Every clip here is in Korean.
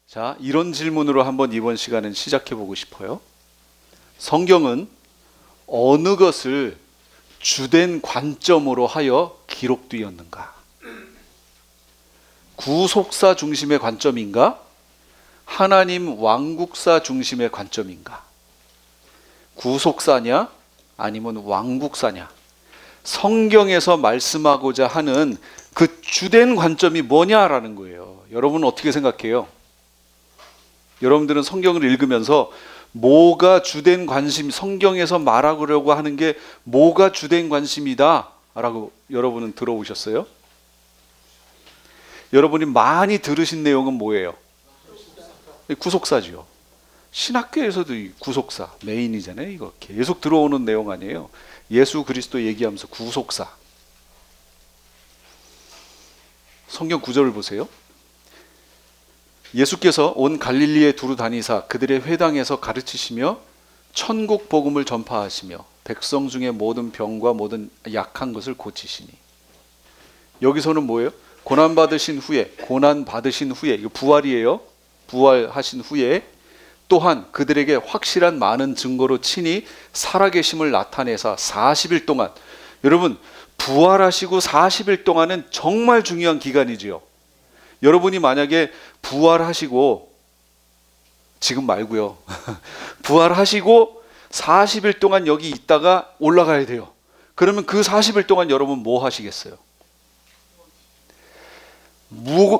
자, 이런 질문으로 한번 이번 시간은 시작해 보고 싶어요. 성경은 어느 것을 주된 관점으로 하여 기록되었는가? 구속사 중심의 관점인가? 하나님 왕국사 중심의 관점인가? 구속사냐? 아니면 왕국사냐? 성경에서 말씀하고자 하는 그 주된 관점이 뭐냐라는 거예요. 여러분은 어떻게 생각해요? 여러분들은 성경을 읽으면서 뭐가 주된 관심, 성경에서 말하려고 하는 게 뭐가 주된 관심이다 라고 여러분은 들어오셨어요? 여러분이 많이 들으신 내용은 뭐예요? 구속사지요. 신학교에서도 이 구속사 메인이잖아요. 이거 계속 들어오는 내용 아니에요? 예수 그리스도 얘기하면서 구속사. 성경 구절을 보세요. 예수께서 온 갈릴리에 두루 다니사 그들의 회당에서 가르치시며 천국 복음을 전파하시며 백성 중에 모든 병과 모든 약한 것을 고치시니. 여기서는 뭐예요? 고난 받으신 후에 이거 부활이에요. 부활하신 후에 또한 그들에게 확실한 많은 증거로 친히 살아계심을 나타내사 40일 동안, 여러분 부활하시고 40일 동안은 정말 중요한 기간이지요. 여러분이 만약에 부활하시고, 지금 말고요, 부활하시고 40일 동안 여기 있다가 올라가야 돼요. 그러면 그 40일 동안 여러분 뭐 하시겠어요?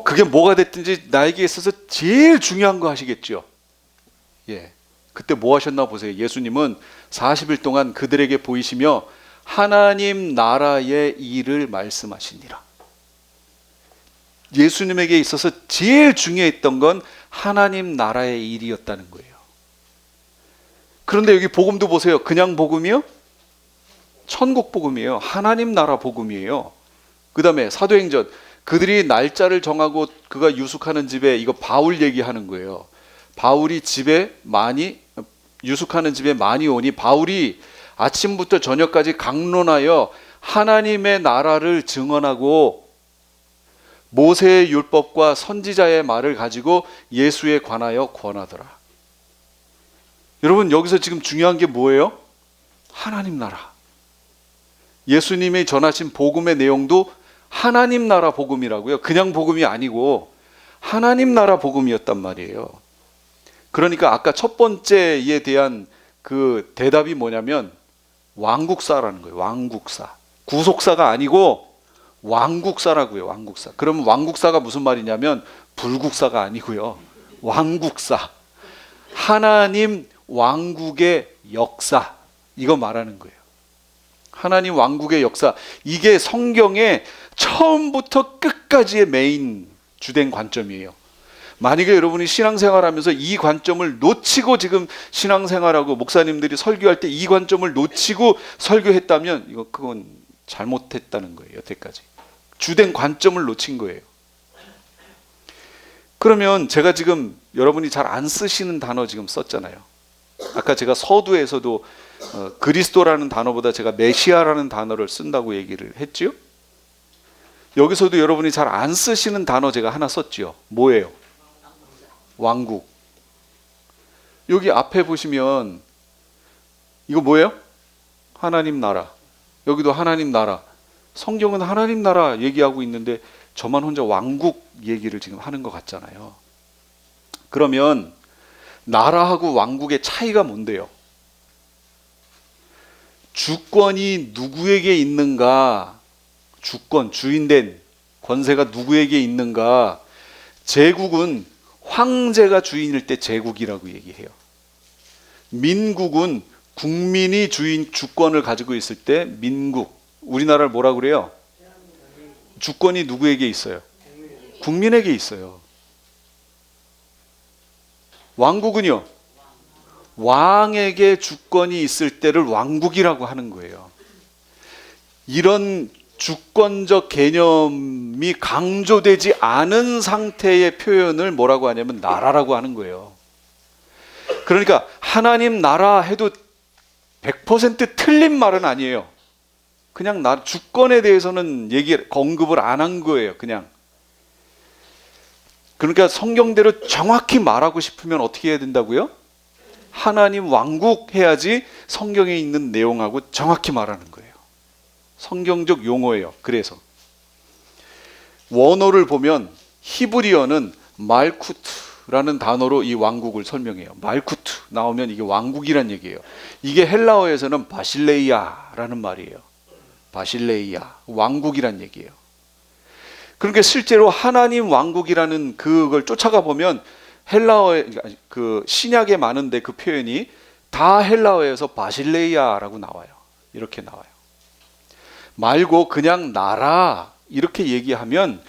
그게 뭐가 됐든지 나에게 있어서 제일 중요한 거 하시겠죠. 예, 그때 뭐 하셨나 보세요. 예수님은 40일 동안 그들에게 보이시며 하나님 나라의 일을 말씀하시니라. 예수님에게 있어서 제일 중요했던 건 하나님 나라의 일이었다는 거예요. 그런데 여기 복음도 보세요. 그냥 복음이요? 천국 복음이에요. 하나님 나라 복음이에요. 그 다음에 사도행전, 그들이 날짜를 정하고 그가 유숙하는 집에, 이거 바울 얘기하는 거예요. 바울이 유숙하는 집에 많이 오니 바울이 아침부터 저녁까지 강론하여 하나님의 나라를 증언하고 모세의 율법과 선지자의 말을 가지고 예수에 관하여 권하더라. 여러분 여기서 지금 중요한 게 뭐예요? 하나님 나라. 예수님이 전하신 복음의 내용도 하나님 나라 복음이라고요. 그냥 복음이 아니고 하나님 나라 복음이었단 말이에요. 그러니까 아까 첫 번째에 대한 그 대답이 뭐냐면 왕국사라는 거예요. 왕국사. 구속사가 아니고 왕국사라고요. 왕국사. 그러면 왕국사가 무슨 말이냐면 불국사가 아니고요. 왕국사. 하나님 왕국의 역사. 이거 말하는 거예요. 하나님 왕국의 역사. 이게 성경의 처음부터 끝까지의 메인 주된 관점이에요. 만약에 여러분이 신앙생활하면서 이 관점을 놓치고 지금 신앙생활하고 목사님들이 설교할 때 이 관점을 놓치고 설교했다면 그건 잘못했다는 거예요. 여태까지 주된 관점을 놓친 거예요. 그러면 제가 지금 여러분이 잘 안 쓰시는 단어 지금 썼잖아요. 아까 제가 서두에서도 그리스도라는 단어보다 제가 메시아라는 단어를 쓴다고 얘기를 했죠. 여기서도 여러분이 잘 안 쓰시는 단어 제가 하나 썼죠. 뭐예요? 왕국. 여기 앞에 보시면 이거 뭐예요? 하나님 나라. 여기도 하나님 나라. 성경은 하나님 나라 얘기하고 있는데 저만 혼자 왕국 얘기를 지금 하는 것 같잖아요. 그러면 나라하고 왕국의 차이가 뭔데요? 주권이 누구에게 있는가? 주권, 주인된 권세가 누구에게 있는가? 제국은 황제가 주인일 때 제국이라고 얘기해요. 민국은 국민이 주권을 가지고 있을 때 민국. 우리나라를 뭐라 그래요? 주권이 누구에게 있어요? 국민에게 있어요. 왕국은요? 왕에게 주권이 있을 때를 왕국이라고 하는 거예요. 이런 주권적 개념이 강조되지 않은 상태의 표현을 뭐라고 하냐면 나라라고 하는 거예요. 그러니까 하나님 나라 해도 100% 틀린 말은 아니에요. 그냥 주권에 대해서는 언급을 안 한 거예요. 그냥 그러니까 성경대로 정확히 말하고 싶으면 어떻게 해야 된다고요? 하나님 왕국 해야지 성경에 있는 내용하고 정확히 말하는 거예요. 성경적 용어예요. 그래서 원어를 보면 히브리어는 말쿠트라는 단어로 이 왕국을 설명해요. 말쿠트 나오면 이게 왕국이란 얘기예요. 이게 헬라어에서는 바실레이아라는 말이에요. 바실레이아, 왕국이란 얘기예요. 그러니까 실제로 하나님 왕국이라는 그걸 쫓아가 보면 헬라어의 그 신약에 많은데 그 표현이 다 헬라어에서 바실레이아라고 나와요. 이렇게 나와요. 말고 그냥 나라 이렇게 얘기하면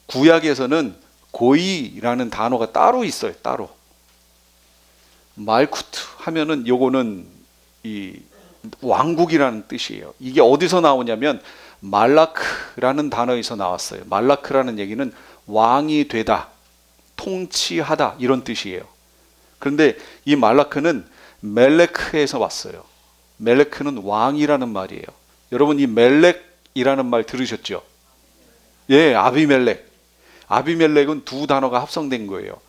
구약에서는 고이라는 단어가 따로 있어요. 따로. 말쿠트 하면은 요거는 이 왕국이라는 뜻이에요. 이게 어디서 나오냐면 말라크라는 단어에서 나왔어요. 말라크라는 얘기는 왕이 되다, 통치하다 이런 뜻이에요. 그런데 이 말라크는 멜레크에서 왔어요. 멜레크는 왕이라는 말이에요. 여러분 이 멜렉이라는 말 들으셨죠? 예, 아비멜렉. 아비멜렉은 두 단어가 합성된 거예요.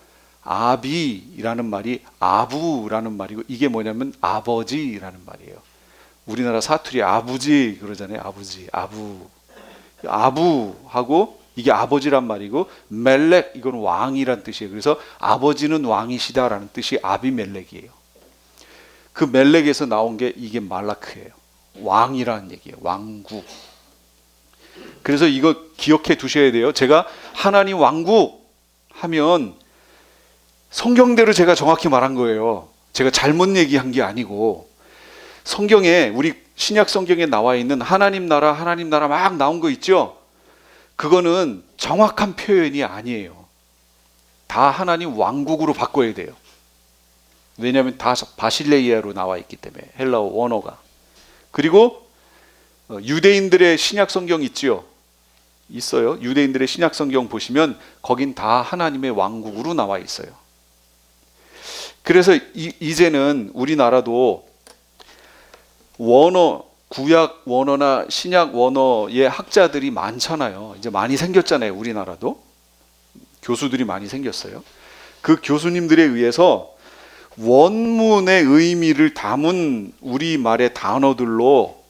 아비라는 말이 아부라는 말이고 이게 뭐냐면 아버지라는 말이에요. 우리나라 사투리 아부지 그러잖아요. 아부지, 아부. 아부하고 이게 아버지란 말이고 멜렉 이건 왕이란 뜻이에요. 그래서 아버지는 왕이시다라는 뜻이 아비멜렉이에요. 그 멜렉에서 나온 게 이게 말라크예요. 왕이라는 얘기예요. 왕국. 그래서 이거 기억해 두셔야 돼요. 제가 하나님 왕국 하면 성경대로 제가 정확히 말한 거예요. 제가 잘못 얘기한 게 아니고 성경에 우리 신약 성경에 나와 있는 하나님 나라 막 나온 거 있죠? 그거는 정확한 표현이 아니에요. 다 하나님 왕국으로 바꿔야 돼요. 왜냐하면 다 바실레이아로 나와 있기 때문에 헬라어 원어가. 그리고 유대인들의 신약 성경 있지요? 있어요. 유대인들의 신약 성경 보시면 거긴 다 하나님의 왕국으로 나와 있어요. 그래서 이제는 우리나라도 원어, 구약 원어나 신약 원어의 학자들이 많잖아요. 이제 많이 생겼잖아요. 우리나라도. 교수들이 많이 생겼어요. 그 교수님들에 의해서 원문의 의미를 담은 우리말의 단어들로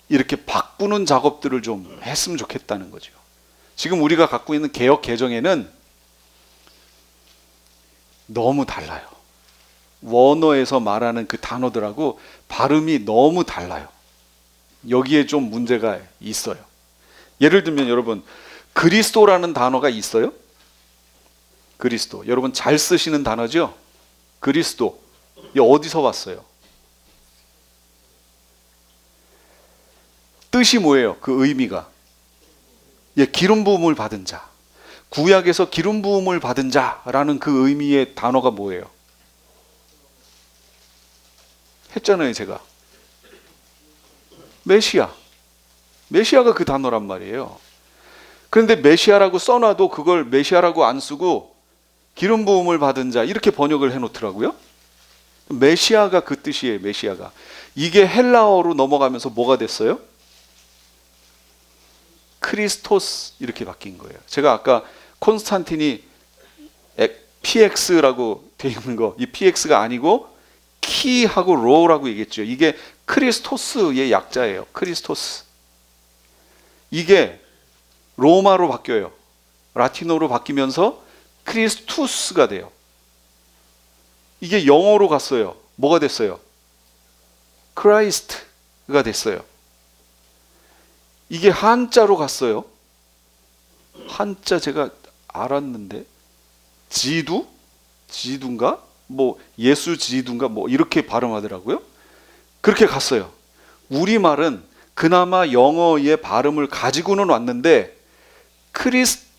이렇게 바꾸는 작업들을 좀 했으면 좋겠다는 거죠. 지금 우리가 갖고 있는 개역 개정에는 너무 달라요. 원어에서 말하는 그 단어들하고 발음이 너무 달라요. 여기에 좀 문제가 있어요. 예를 들면 여러분 그리스도라는 단어가 있어요? 그리스도. 여러분 잘 쓰시는 단어죠? 그리스도. 이 어디서 왔어요? 뜻이 뭐예요? 그 의미가. 예, 기름 부음을 받은 자. 구약에서 기름 부음을 받은 자라는 그 의미의 단어가 뭐예요? 했잖아요, 제가. 메시아. 메시아가 그 단어란 말이에요. 그런데 메시아라고 써놔도 그걸 메시아라고 안 쓰고 기름 부음을 받은 자 이렇게 번역을 해놓더라고요. 메시아가 그 뜻이에요. 메시아가. 이게 헬라어로 넘어가면서 뭐가 됐어요? 크리스토스 이렇게 바뀐 거예요. 제가 아까 콘스탄틴이 PX라고 되어 있는 거, 이 PX가 아니고 키하고 로라고 얘기했죠. 이게 크리스토스의 약자예요. 크리스토스. 이게 로마로 바뀌어요. 라틴어로 바뀌면서 크리스투스가 돼요. 이게 영어로 갔어요. 뭐가 됐어요? 크라이스트가 됐어요. 이게 한자로 갔어요. 한자 제가 알았는데 지두? 지두인가? 뭐 예수 지두인가? 뭐 이렇게 발음하더라고요. 그렇게 갔어요. 우리말은 그나마 영어의 발음을 가지고는 왔는데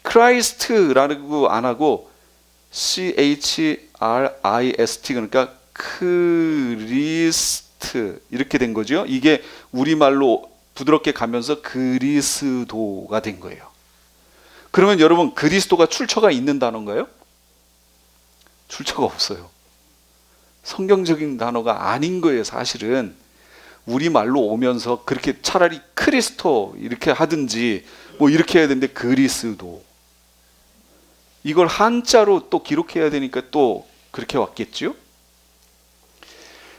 크라이스트라고 안 하고 CHRIST 그러니까 크리스트 이렇게 된 거죠. 이게 우리말로 부드럽게 가면서 그리스도가 된 거예요. 그러면 여러분 그리스도가 출처가 있는 단어인가요? 출처가 없어요. 성경적인 단어가 아닌 거예요. 사실은 우리말로 오면서 그렇게 차라리 크리스토 이렇게 하든지 뭐 이렇게 해야 되는데 그리스도 이걸 한자로 또 기록해야 되니까 또 그렇게 왔겠죠?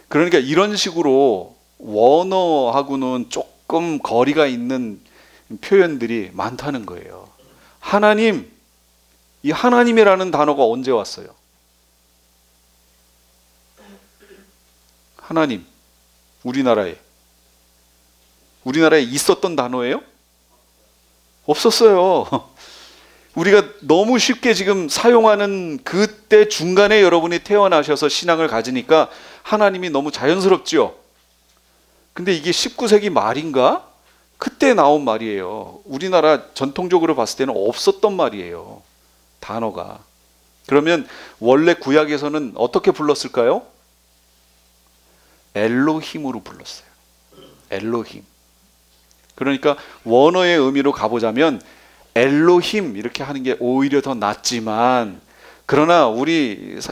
그러니까 이런 식으로 원어하고는 조금 거리가 있는 표현들이 많다는 거예요. 하나님, 이 하나님이라는 단어가 언제 왔어요? 하나님, 우리나라에 있었던 단어예요? 없었어요. 우리가 너무 쉽게 지금 사용하는 그때 중간에 여러분이 태어나셔서 신앙을 가지니까 하나님이 너무 자연스럽죠. 근데 이게 19세기 말인가? 그때 나온 말이에요. 우리나라 전통적으로 봤을 때는 없었던 말이에요. 단어가. 그러면 원래 구약에서는 어떻게 불렀을까요? 엘로힘으로 불렀어요. 엘로힘. 그러니까 원어의 의미로 가보자면 엘로힘 이렇게 하는 게 오히려 더 낫지만, 그러나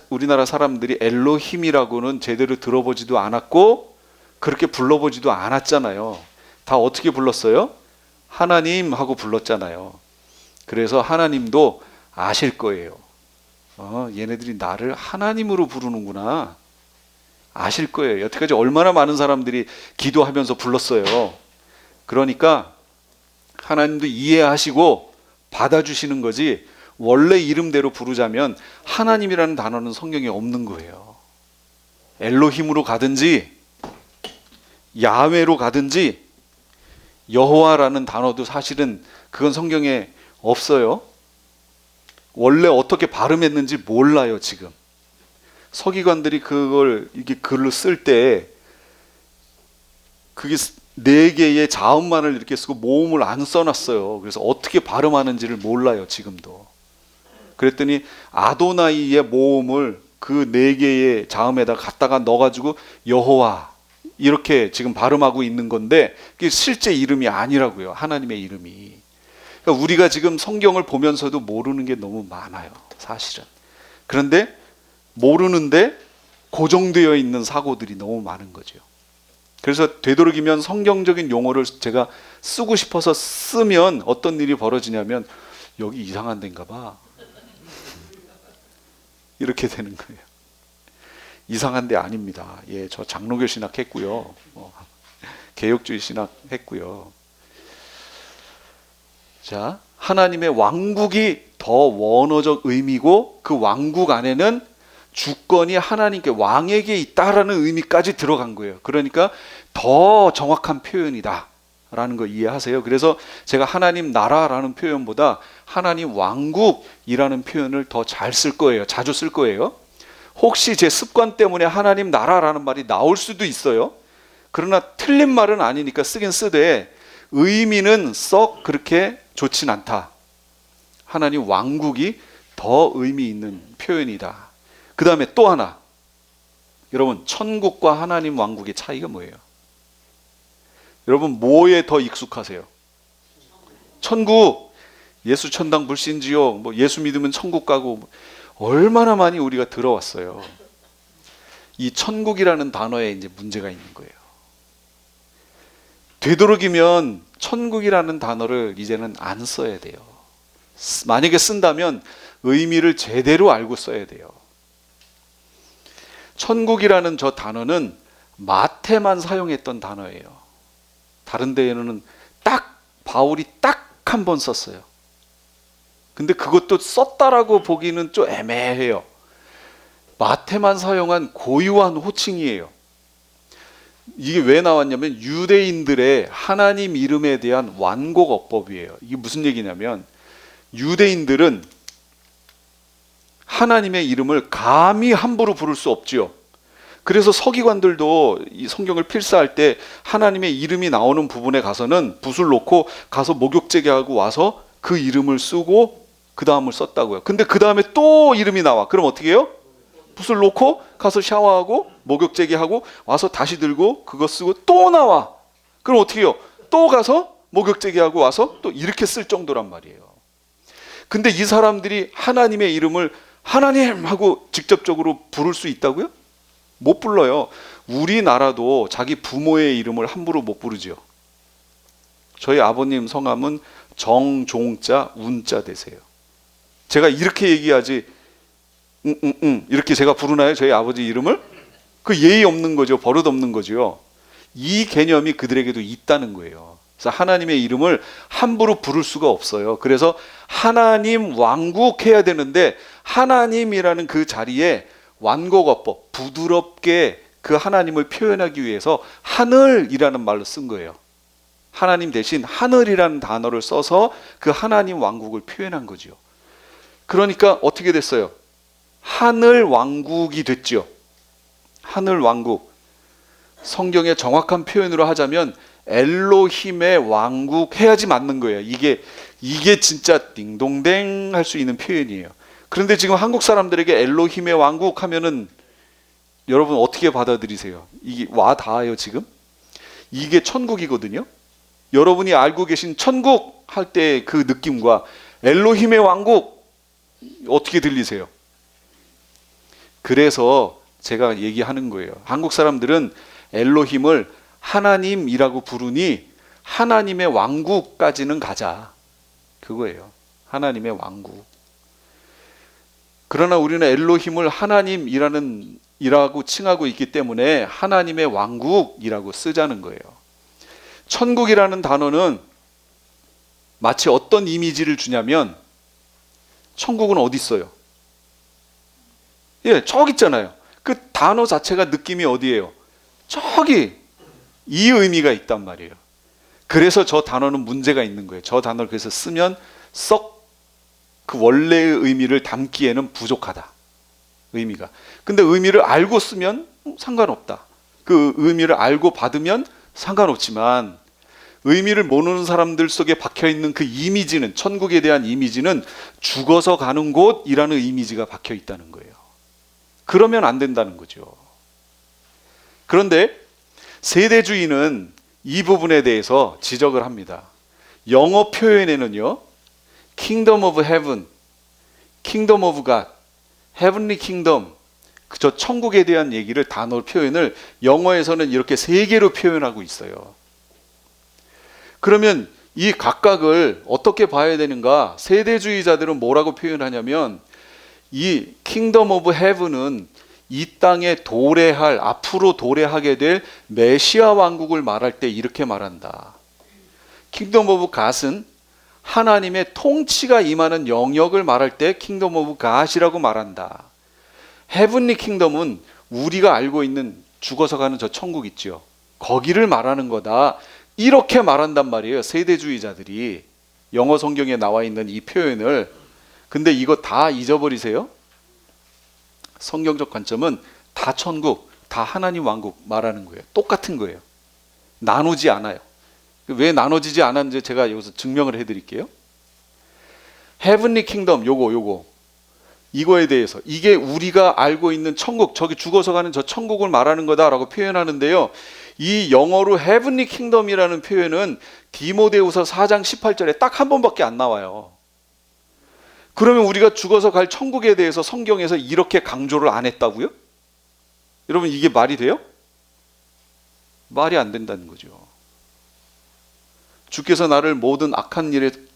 우리나라 사람들이 엘로힘이라고는 제대로 들어보지도 않았고 그렇게 불러보지도 않았잖아요. 다 어떻게 불렀어요? 하나님 하고 불렀잖아요. 그래서 하나님도 아실 거예요. 얘네들이 나를 하나님으로 부르는구나. 아실 거예요. 여태까지 얼마나 많은 사람들이 기도하면서 불렀어요. 그러니까 하나님도 이해하시고 받아주시는 거지, 원래 이름대로 부르자면 하나님이라는 단어는 성경에 없는 거예요. 엘로힘으로 가든지 야훼로 가든지 여호와라는 단어도 사실은 그건 성경에 없어요. 원래 어떻게 발음했는지 몰라요. 지금 서기관들이 그걸 이렇게 글을 쓸 때 그게 4개의 자음만을 이렇게 쓰고 모음을 안 써놨어요. 그래서 어떻게 발음하는지를 몰라요. 지금도. 그랬더니 아도나이의 모음을 그 4개의 자음에다 갖다가 넣어가지고 여호와 이렇게 지금 발음하고 있는 건데, 그게 실제 이름이 아니라고요. 하나님의 이름이. 그러니까 우리가 지금 성경을 보면서도 모르는 게 너무 많아요. 사실은. 그런데 모르는데 고정되어 있는 사고들이 너무 많은 거죠. 그래서 되도록이면 성경적인 용어를 제가 쓰고 싶어서 쓰면 어떤 일이 벌어지냐면, 여기 이상한 데인가 봐, 이렇게 되는 거예요. 이상한 데 아닙니다. 예, 저 장로교 신학 했고요. 개혁주의 신학 했고요. 자, 하나님의 왕국이 더 원어적 의미고, 그 왕국 안에는 주권이 하나님께 왕에게 있다라는 의미까지 들어간 거예요. 그러니까 더 정확한 표현이다 라는 거 이해하세요? 그래서 제가 하나님 나라라는 표현보다 하나님 왕국이라는 표현을 더 잘 쓸 거예요. 자주 쓸 거예요. 혹시 제 습관 때문에 하나님 나라라는 말이 나올 수도 있어요. 그러나 틀린 말은 아니니까 쓰긴 쓰되 의미는 썩 그렇게 좋진 않다. 하나님 왕국이 더 의미 있는 표현이다. 그 다음에 또 하나, 여러분, 천국과 하나님 왕국의 차이가 뭐예요? 여러분, 뭐에 더 익숙하세요? 천국, 예수 천당 불신지옥, 뭐 예수 믿으면 천국 가고, 얼마나 많이 우리가 들어왔어요. 이 천국이라는 단어에 이제 문제가 있는 거예요. 되도록이면 천국이라는 단어를 이제는 안 써야 돼요. 만약에 쓴다면 의미를 제대로 알고 써야 돼요. 천국이라는 저 단어는 마태만 사용했던 단어예요. 다른 데에는 바울이 딱 한 번 썼어요. 근데 그것도 썼다라고 보기는 좀 애매해요. 마태만 사용한 고유한 호칭이에요. 이게 왜 나왔냐면 유대인들의 하나님 이름에 대한 완곡 어법이에요. 이게 무슨 얘기냐면, 유대인들은 하나님의 이름을 감히 함부로 부를 수 없지요. 그래서 서기관들도 이 성경을 필사할 때 하나님의 이름이 나오는 부분에 가서는 붓을 놓고 가서 목욕제기하고 와서 그 이름을 쓰고 그 다음을 썼다고요. 근데 그 다음에 또 이름이 나와. 그럼 어떻게 해요? 붓을 놓고 가서 샤워하고 목욕제기하고 와서 다시 들고 그거 쓰고 또 나와. 그럼 어떻게 해요? 또 가서 목욕제기하고 와서 또 이렇게 쓸 정도란 말이에요. 근데 이 사람들이 하나님의 이름을 하나님 하고 직접적으로 부를 수 있다고요? 못 불러요. 우리나라도 자기 부모의 이름을 함부로 못 부르죠. 저희 아버님 성함은 정종자 운자 되세요. 제가 이렇게 얘기하지, 이렇게 제가 부르나요? 저희 아버지 이름을? 그 예의 없는 거죠. 버릇 없는 거죠. 이 개념이 그들에게도 있다는 거예요. 그래서 하나님의 이름을 함부로 부를 수가 없어요. 그래서 하나님 왕국 해야 되는데 하나님이라는 그 자리에 완곡어법, 부드럽게 그 하나님을 표현하기 위해서 하늘이라는 말로 쓴 거예요. 하나님 대신 하늘이라는 단어를 써서 그 하나님 왕국을 표현한 거죠. 그러니까 어떻게 됐어요? 하늘 왕국이 됐죠. 하늘 왕국. 성경의 정확한 표현으로 하자면 엘로힘의 왕국 해야지 맞는 거예요. 이게 진짜 딩동댕 할 수 있는 표현이에요. 그런데 지금 한국 사람들에게 엘로힘의 왕국 하면은 여러분 어떻게 받아들이세요? 이게 와 닿아요 지금? 이게 천국이거든요. 여러분이 알고 계신 천국 할 때 그 느낌과 엘로힘의 왕국 어떻게 들리세요? 그래서 제가 얘기하는 거예요. 한국 사람들은 엘로힘을 하나님이라고 부르니 하나님의 왕국까지는 가자. 그거예요. 하나님의 왕국. 그러나 우리는 엘로힘을 하나님이라고 칭하고 있기 때문에 하나님의 왕국이라고 쓰자는 거예요. 천국이라는 단어는 마치 어떤 이미지를 주냐면 천국은 어디 있어요? 예, 저기 있잖아요. 그 단어 자체가 느낌이 어디예요? 저기. 이 의미가 있단 말이에요. 그래서 저 단어는 문제가 있는 거예요. 저 단어를 그래서 쓰면 썩 그 원래의 의미를 담기에는 부족하다. 의미가. 근데 의미를 알고 쓰면 상관없다. 그 의미를 알고 받으면 상관없지만 의미를 모르는 사람들 속에 박혀있는 그 이미지는, 천국에 대한 이미지는 죽어서 가는 곳이라는 이미지가 박혀 있다는 거예요. 그러면 안 된다는 거죠. 그런데 세대주의는 이 부분에 대해서 지적을 합니다. 영어 표현에는요, Kingdom of Heaven, Kingdom of God, Heavenly Kingdom, 저 천국에 대한 얘기를 단어 표현을 영어에서는 이렇게 세 개로 표현하고 있어요. 그러면 이 각각을 어떻게 봐야 되는가? 세대주의자들은 뭐라고 표현하냐면 이 Kingdom of Heaven은 이 땅에 도래할, 앞으로 도래하게 될 메시아 왕국을 말할 때 이렇게 말한다. Kingdom of God은 하나님의 통치가 임하는 영역을 말할 때 Kingdom of God이라고 말한다. Heavenly Kingdom은 우리가 알고 있는 죽어서 가는 저 천국 있죠. 거기를 말하는 거다. 이렇게 말한단 말이에요. 세대주의자들이 영어 성경에 나와 있는 이 표현을. 근데 이거 다 잊어버리세요. 성경적 관점은 다 천국, 다 하나님 왕국 말하는 거예요. 똑같은 거예요. 나누지 않아요. 왜 나눠지지 않았는지 제가 여기서 증명을 해드릴게요. Heavenly Kingdom, 이거에 대해서 이게 우리가 알고 있는 천국, 저기 죽어서 가는 저 천국을 말하는 거다라고 표현하는데요. 이 영어로 Heavenly Kingdom이라는 표현은 디모데후서 4장 18절에 딱 한 번밖에 안 나와요. 그러면 우리가 죽어서 갈 천국에 대해서 성경에서 이렇게 강조를 안 했다고요? 여러분 이게 말이 돼요? 말이 안 된다는 거죠. 주께서 나를 모든 악한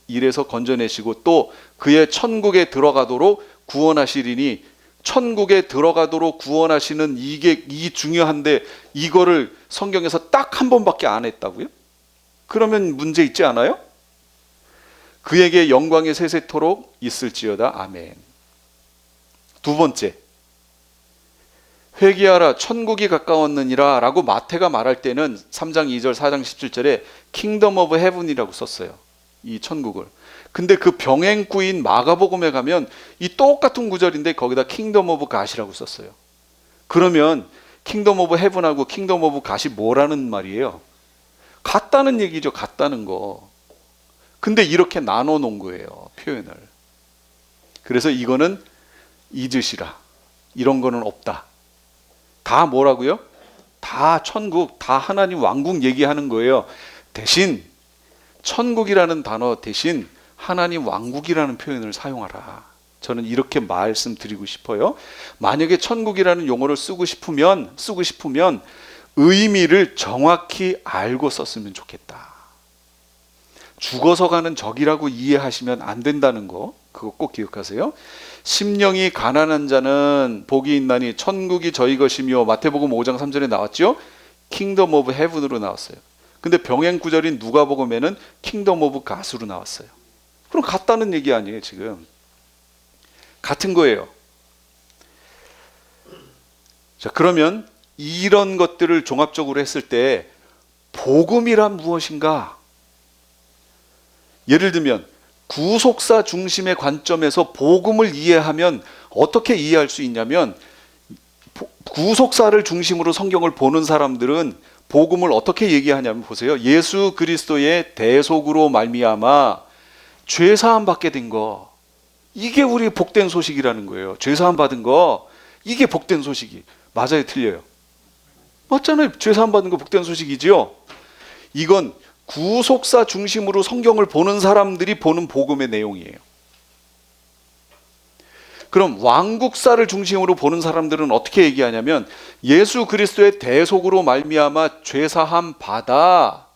일에서 건져내시고 또 그의 천국에 들어가도록 구원하시리니, 천국에 들어가도록 구원하시는 이 중요한데 이거를 성경에서 딱 한 번밖에 안 했다고요? 그러면 문제 있지 않아요? 그에게 영광이 세세토록 있을지어다. 아멘. 두 번째, 회개하라 천국이 가까웠느니라 라고 마태가 말할 때는 3장 2절 4장 17절에 Kingdom of Heaven이라고 썼어요. 이 천국을. 근데 그 병행구인 마가복음에 가면 이 똑같은 구절인데 거기다 Kingdom of God이라고 썼어요. 그러면 Kingdom of Heaven하고 Kingdom of God이 뭐라는 말이에요? 같다는 얘기죠. 같다는 거. 근데 이렇게 나눠 놓은 거예요. 표현을. 그래서 이거는 잊으시라. 이런 거는 없다. 다 뭐라고요? 다 천국, 다 하나님 왕국 얘기하는 거예요. 대신 천국이라는 단어 대신 하나님 왕국이라는 표현을 사용하라. 저는 이렇게 말씀드리고 싶어요. 만약에 천국이라는 용어를 쓰고 싶으면 의미를 정확히 알고 썼으면 좋겠다. 죽어서 가는 적이라고 이해하시면 안 된다는 거. 그거 꼭 기억하세요. 심령이 가난한 자는 복이 있나니 천국이 저희 것이며, 마태복음 5장 3절에 나왔죠. 킹덤 오브 헤븐으로 나왔어요. 근데 병행 구절인 누가복음에는 킹덤 오브 갓으로 나왔어요. 그럼 같다는 얘기 아니에요. 지금 같은 거예요. 자, 그러면 이런 것들을 종합적으로 했을 때 복음이란 무엇인가? 예를 들면 구속사 중심의 관점에서 복음을 이해하면 어떻게 이해할 수 있냐면, 구속사를 중심으로 성경을 보는 사람들은 복음을 어떻게 얘기하냐면, 보세요. 예수 그리스도의 대속으로 말미암아 죄 사함 받게 된 거, 이게 우리 복된 소식이라는 거예요. 죄 사함 받은 거, 이게 복된 소식이. 맞아요, 틀려요? 맞잖아요. 죄 사함 받은 거 복된 소식이지요. 이건 구속사 중심으로 성경을 보는 사람들이 보는 복음의 내용이에요. 그럼 왕국사를 중심으로 보는 사람들은 어떻게 얘기하냐면, 예수 그리스도의 대속으로 말미암아 죄사함 받아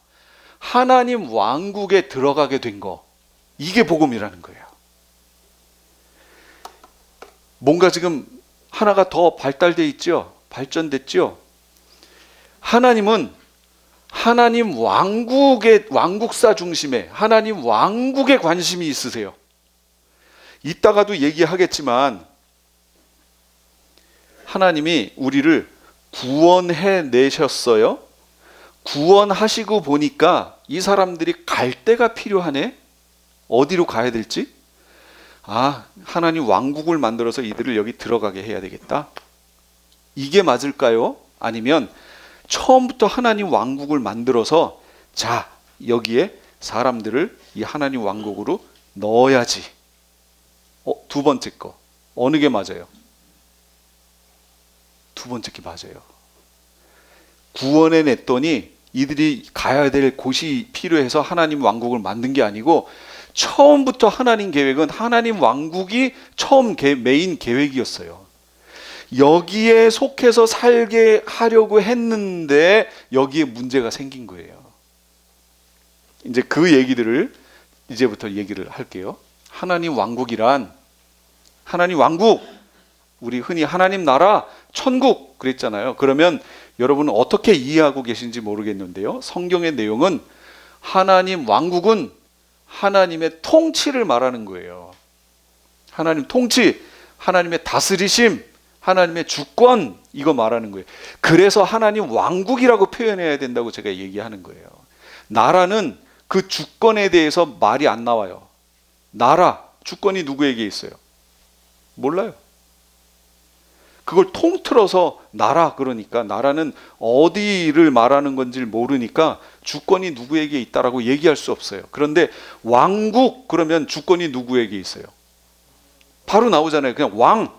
하나님 왕국에 들어가게 된 거, 이게 복음이라는 거예요. 뭔가 지금 하나가 더 발달돼 있죠? 발전됐죠? 하나님은 하나님 왕국사 중심에 하나님 왕국에 관심이 있으세요. 이따가도 얘기하겠지만, 하나님이 우리를 구원해 내셨어요. 구원하시고 보니까 이 사람들이 갈 데가 필요하네. 어디로 가야 될지? 하나님 왕국을 만들어서 이들을 여기 들어가게 해야 되겠다. 이게 맞을까요? 아니면 처음부터 하나님 왕국을 만들어서, 자, 여기에 사람들을 이 하나님 왕국으로 넣어야지. 두 번째 거. 어느 게 맞아요? 두 번째 게 맞아요. 구원해 냈더니 이들이 가야 될 곳이 필요해서 하나님 왕국을 만든 게 아니고, 처음부터 하나님 계획은 하나님 왕국이 처음 메인 계획이었어요. 여기에 속해서 살게 하려고 했는데 여기에 문제가 생긴 거예요. 이제 그 얘기들을 이제부터 얘기를 할게요. 하나님 왕국이란, 하나님 왕국, 우리 흔히 하나님 나라, 천국 그랬잖아요. 그러면 여러분은 어떻게 이해하고 계신지 모르겠는데요, 성경의 내용은 하나님 왕국은 하나님의 통치를 말하는 거예요. 하나님 통치, 하나님의 다스리심, 하나님의 주권, 이거 말하는 거예요. 그래서 하나님 왕국이라고 표현해야 된다고 제가 얘기하는 거예요. 나라는 그 주권에 대해서 말이 안 나와요. 나라, 주권이 누구에게 있어요? 몰라요. 그걸 통틀어서 나라, 그러니까 나라는 어디를 말하는 건지 모르니까 주권이 누구에게 있다라고 얘기할 수 없어요. 그런데 왕국, 그러면 주권이 누구에게 있어요? 바로 나오잖아요. 그냥 왕,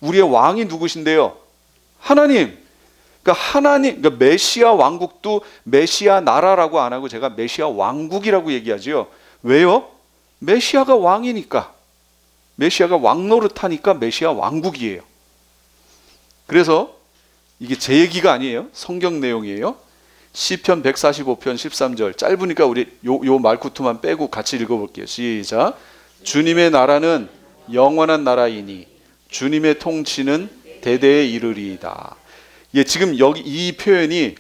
우리의 왕이 누구신데요? 하나님. 그러니까 메시아 왕국도 메시아 나라라고 안 하고 제가 메시아 왕국이라고 얘기하지요. 왜요? 메시아가 왕이니까. 메시아가 왕 노릇하니까 메시아 왕국이에요. 그래서 이게 제 얘기가 아니에요. 성경 내용이에요. 시편 145편 13절. 짧으니까 우리 요 말구투만 빼고 같이 읽어볼게요. 시작. 주님의 나라는 영원한 나라이니 주님의 통치는 대대에 이르리이다. 예, 지금 여기 이 표현이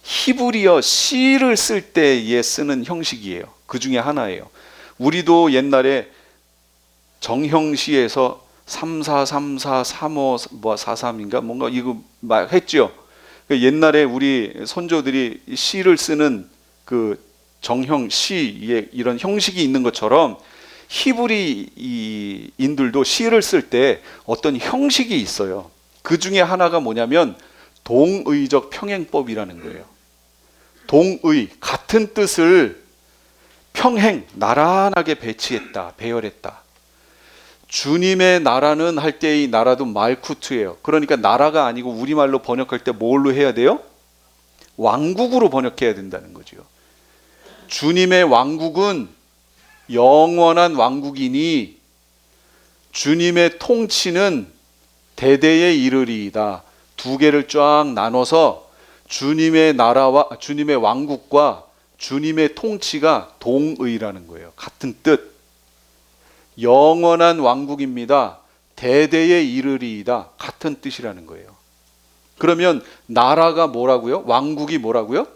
히브리어 시를 쓸 때에 쓰는 형식이에요. 그 중에 하나예요. 우리도 옛날에 정형시에서 3434 35 43인가 뭔가 이거 막 했죠. 옛날에 우리 선조들이 시를 쓰는 그 정형 시에 이런 형식이 있는 것처럼 히브리인들도 시를 쓸 때 어떤 형식이 있어요. 그 중에 하나가 뭐냐면 동의적 평행법이라는 거예요. 동의, 같은 뜻을 평행, 나란하게 배치했다, 배열했다. 주님의 나라는 할 때 이 나라도 말쿠트예요. 그러니까 나라가 아니고 우리말로 번역할 때 뭘로 해야 돼요? 왕국으로 번역해야 된다는 거죠. 주님의 왕국은 영원한 왕국이니 주님의 통치는 대대에 이르리이다. 두 개를 쫙 나눠서 주님의 나라와 주님의 왕국과 주님의 통치가 동의라는 거예요. 같은 뜻. 영원한 왕국입니다. 대대에 이르리이다. 같은 뜻이라는 거예요. 그러면 나라가 뭐라고요? 왕국이 뭐라고요?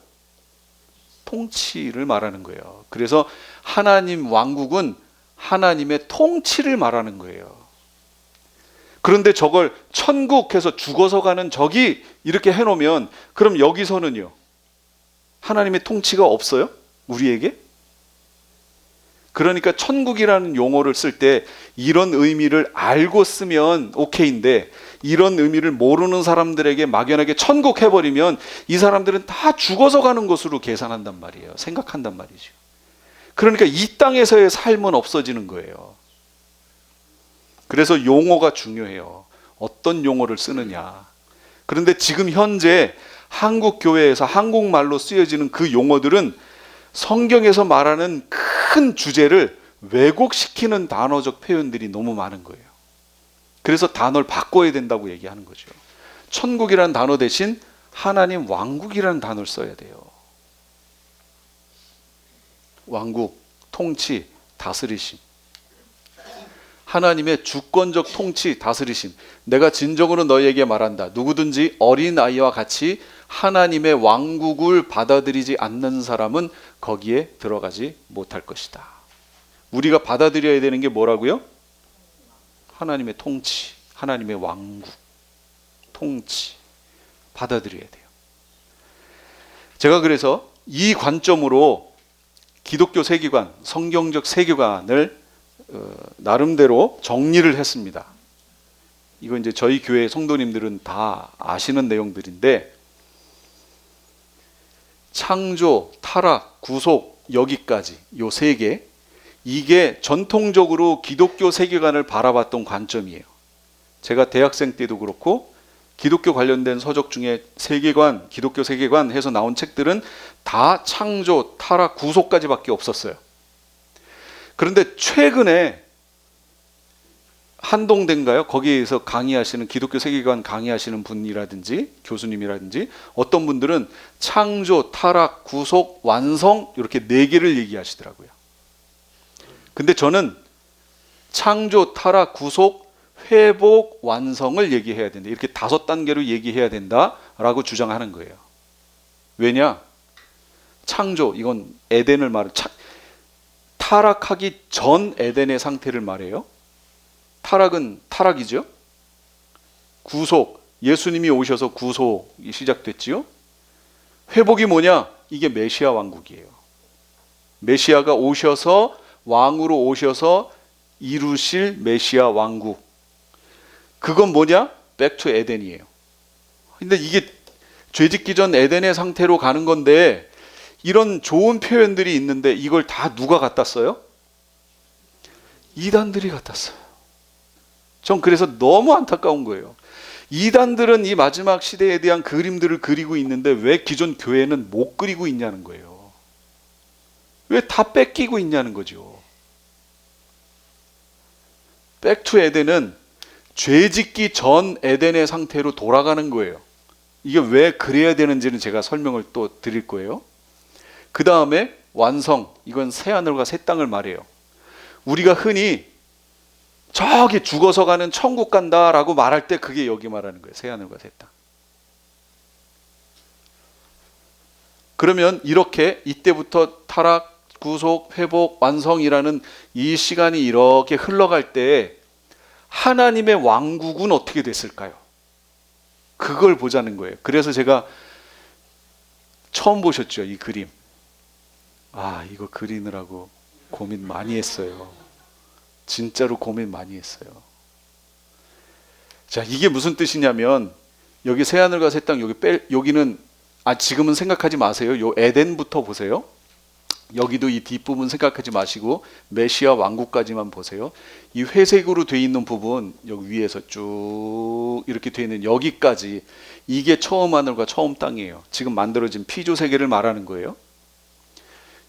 통치를 말하는 거예요. 그래서 하나님 왕국은 하나님의 통치를 말하는 거예요. 그런데 저걸 천국해서 죽어서 가는 저기 이렇게 해놓으면 그럼 여기서는요? 하나님의 통치가 없어요? 우리에게? 그러니까 천국이라는 용어를 쓸 때 이런 의미를 알고 쓰면 오케이인데 이런 의미를 모르는 사람들에게 막연하게 천국 해버리면 이 사람들은 다 죽어서 가는 것으로 계산한단 말이에요. 생각한단 말이죠. 그러니까 이 땅에서의 삶은 없어지는 거예요. 그래서 용어가 중요해요. 어떤 용어를 쓰느냐. 그런데 지금 현재 한국 교회에서 한국말로 쓰여지는 그 용어들은 성경에서 말하는 큰 주제를 왜곡시키는 단어적 표현들이 너무 많은 거예요. 그래서 단어를 바꿔야 된다고 얘기하는 거죠. 천국이라는 단어 대신 하나님 왕국이라는 단어를 써야 돼요. 왕국, 통치, 다스리심. 하나님의 주권적 통치, 다스리심. 내가 진정으로 너희에게 말한다. 누구든지 어린아이와 같이 하나님의 왕국을 받아들이지 않는 사람은 거기에 들어가지 못할 것이다. 우리가 받아들여야 되는 게 뭐라고요? 하나님의 통치, 하나님의 왕국, 통치 받아들여야 돼요. 제가 그래서 이 관점으로 기독교 세계관, 성경적 세계관을 나름대로 정리를 했습니다. 이거 이제 저희 교회 성도님들은 다 아시는 내용들인데 창조, 타락, 구속 여기까지 요 세 개, 이게 전통적으로 기독교 세계관을 바라봤던 관점이에요. 제가 대학생 때도 그렇고 기독교 관련된 서적 중에 세계관, 기독교 세계관 해서 나온 책들은 다 창조, 타락, 구속까지밖에 없었어요. 그런데 최근에 한동대인가요? 거기에서 강의하시는 기독교 세계관 강의하시는 분이라든지 교수님이라든지 어떤 분들은 창조, 타락, 구속, 완성 이렇게 네 개를 얘기하시더라고요. 근데 저는 창조, 타락, 구속, 회복, 완성을 얘기해야 된다. 이렇게 5단계로 얘기해야 된다라고 주장하는 거예요. 왜냐? 창조, 이건 에덴을 말해요. 타락하기 전 에덴의 상태를 말해요. 타락은 타락이죠. 구속, 예수님이 오셔서 구속이 시작됐지요. 회복이 뭐냐? 이게 메시아 왕국이에요. 메시아가 오셔서 왕으로 오셔서 이루실 메시아 왕국. 그건 뭐냐? 백투 에덴이에요. 근데 이게 죄짓기 전 에덴의 상태로 가는 건데 이런 좋은 표현들이 있는데 이걸 다 누가 갖다 써요? 이단들이 갖다 써요. 전 그래서 너무 안타까운 거예요. 이단들은 이 마지막 시대에 대한 그림들을 그리고 있는데 왜 기존 교회는 못 그리고 있냐는 거예요. 왜 다 뺏기고 있냐는 거죠. 백투 에덴은 죄짓기 전 에덴의 상태로 돌아가는 거예요. 이게 왜 그래야 되는지는 제가 설명을 또 드릴 거예요. 그 다음에 완성, 이건 새하늘과 새 땅을 말해요. 우리가 흔히 저기 죽어서 가는 천국 간다라고 말할 때 그게 여기 말하는 거예요. 새하늘과 새 땅. 그러면 이렇게 이때부터 타락, 구속, 회복, 완성이라는 이 시간이 이렇게 흘러갈 때 하나님의 왕국은 어떻게 됐을까요? 그걸 보자는 거예요. 그래서 제가 처음 보셨죠, 이 그림. 아, 이거 그리느라고 고민 많이 했어요. 진짜로 고민 많이 했어요. 자, 이게 무슨 뜻이냐면 여기 새하늘과 새 땅 여기는 지금은 생각하지 마세요. 요 에덴부터 보세요. 여기도 이 뒷부분 생각하지 마시고 메시아 왕국까지만 보세요. 이 회색으로 돼 있는 부분 여기 위에서 쭉 이렇게 돼 있는 여기까지 이게 처음 하늘과 처음 땅이에요. 지금 만들어진 피조 세계를 말하는 거예요.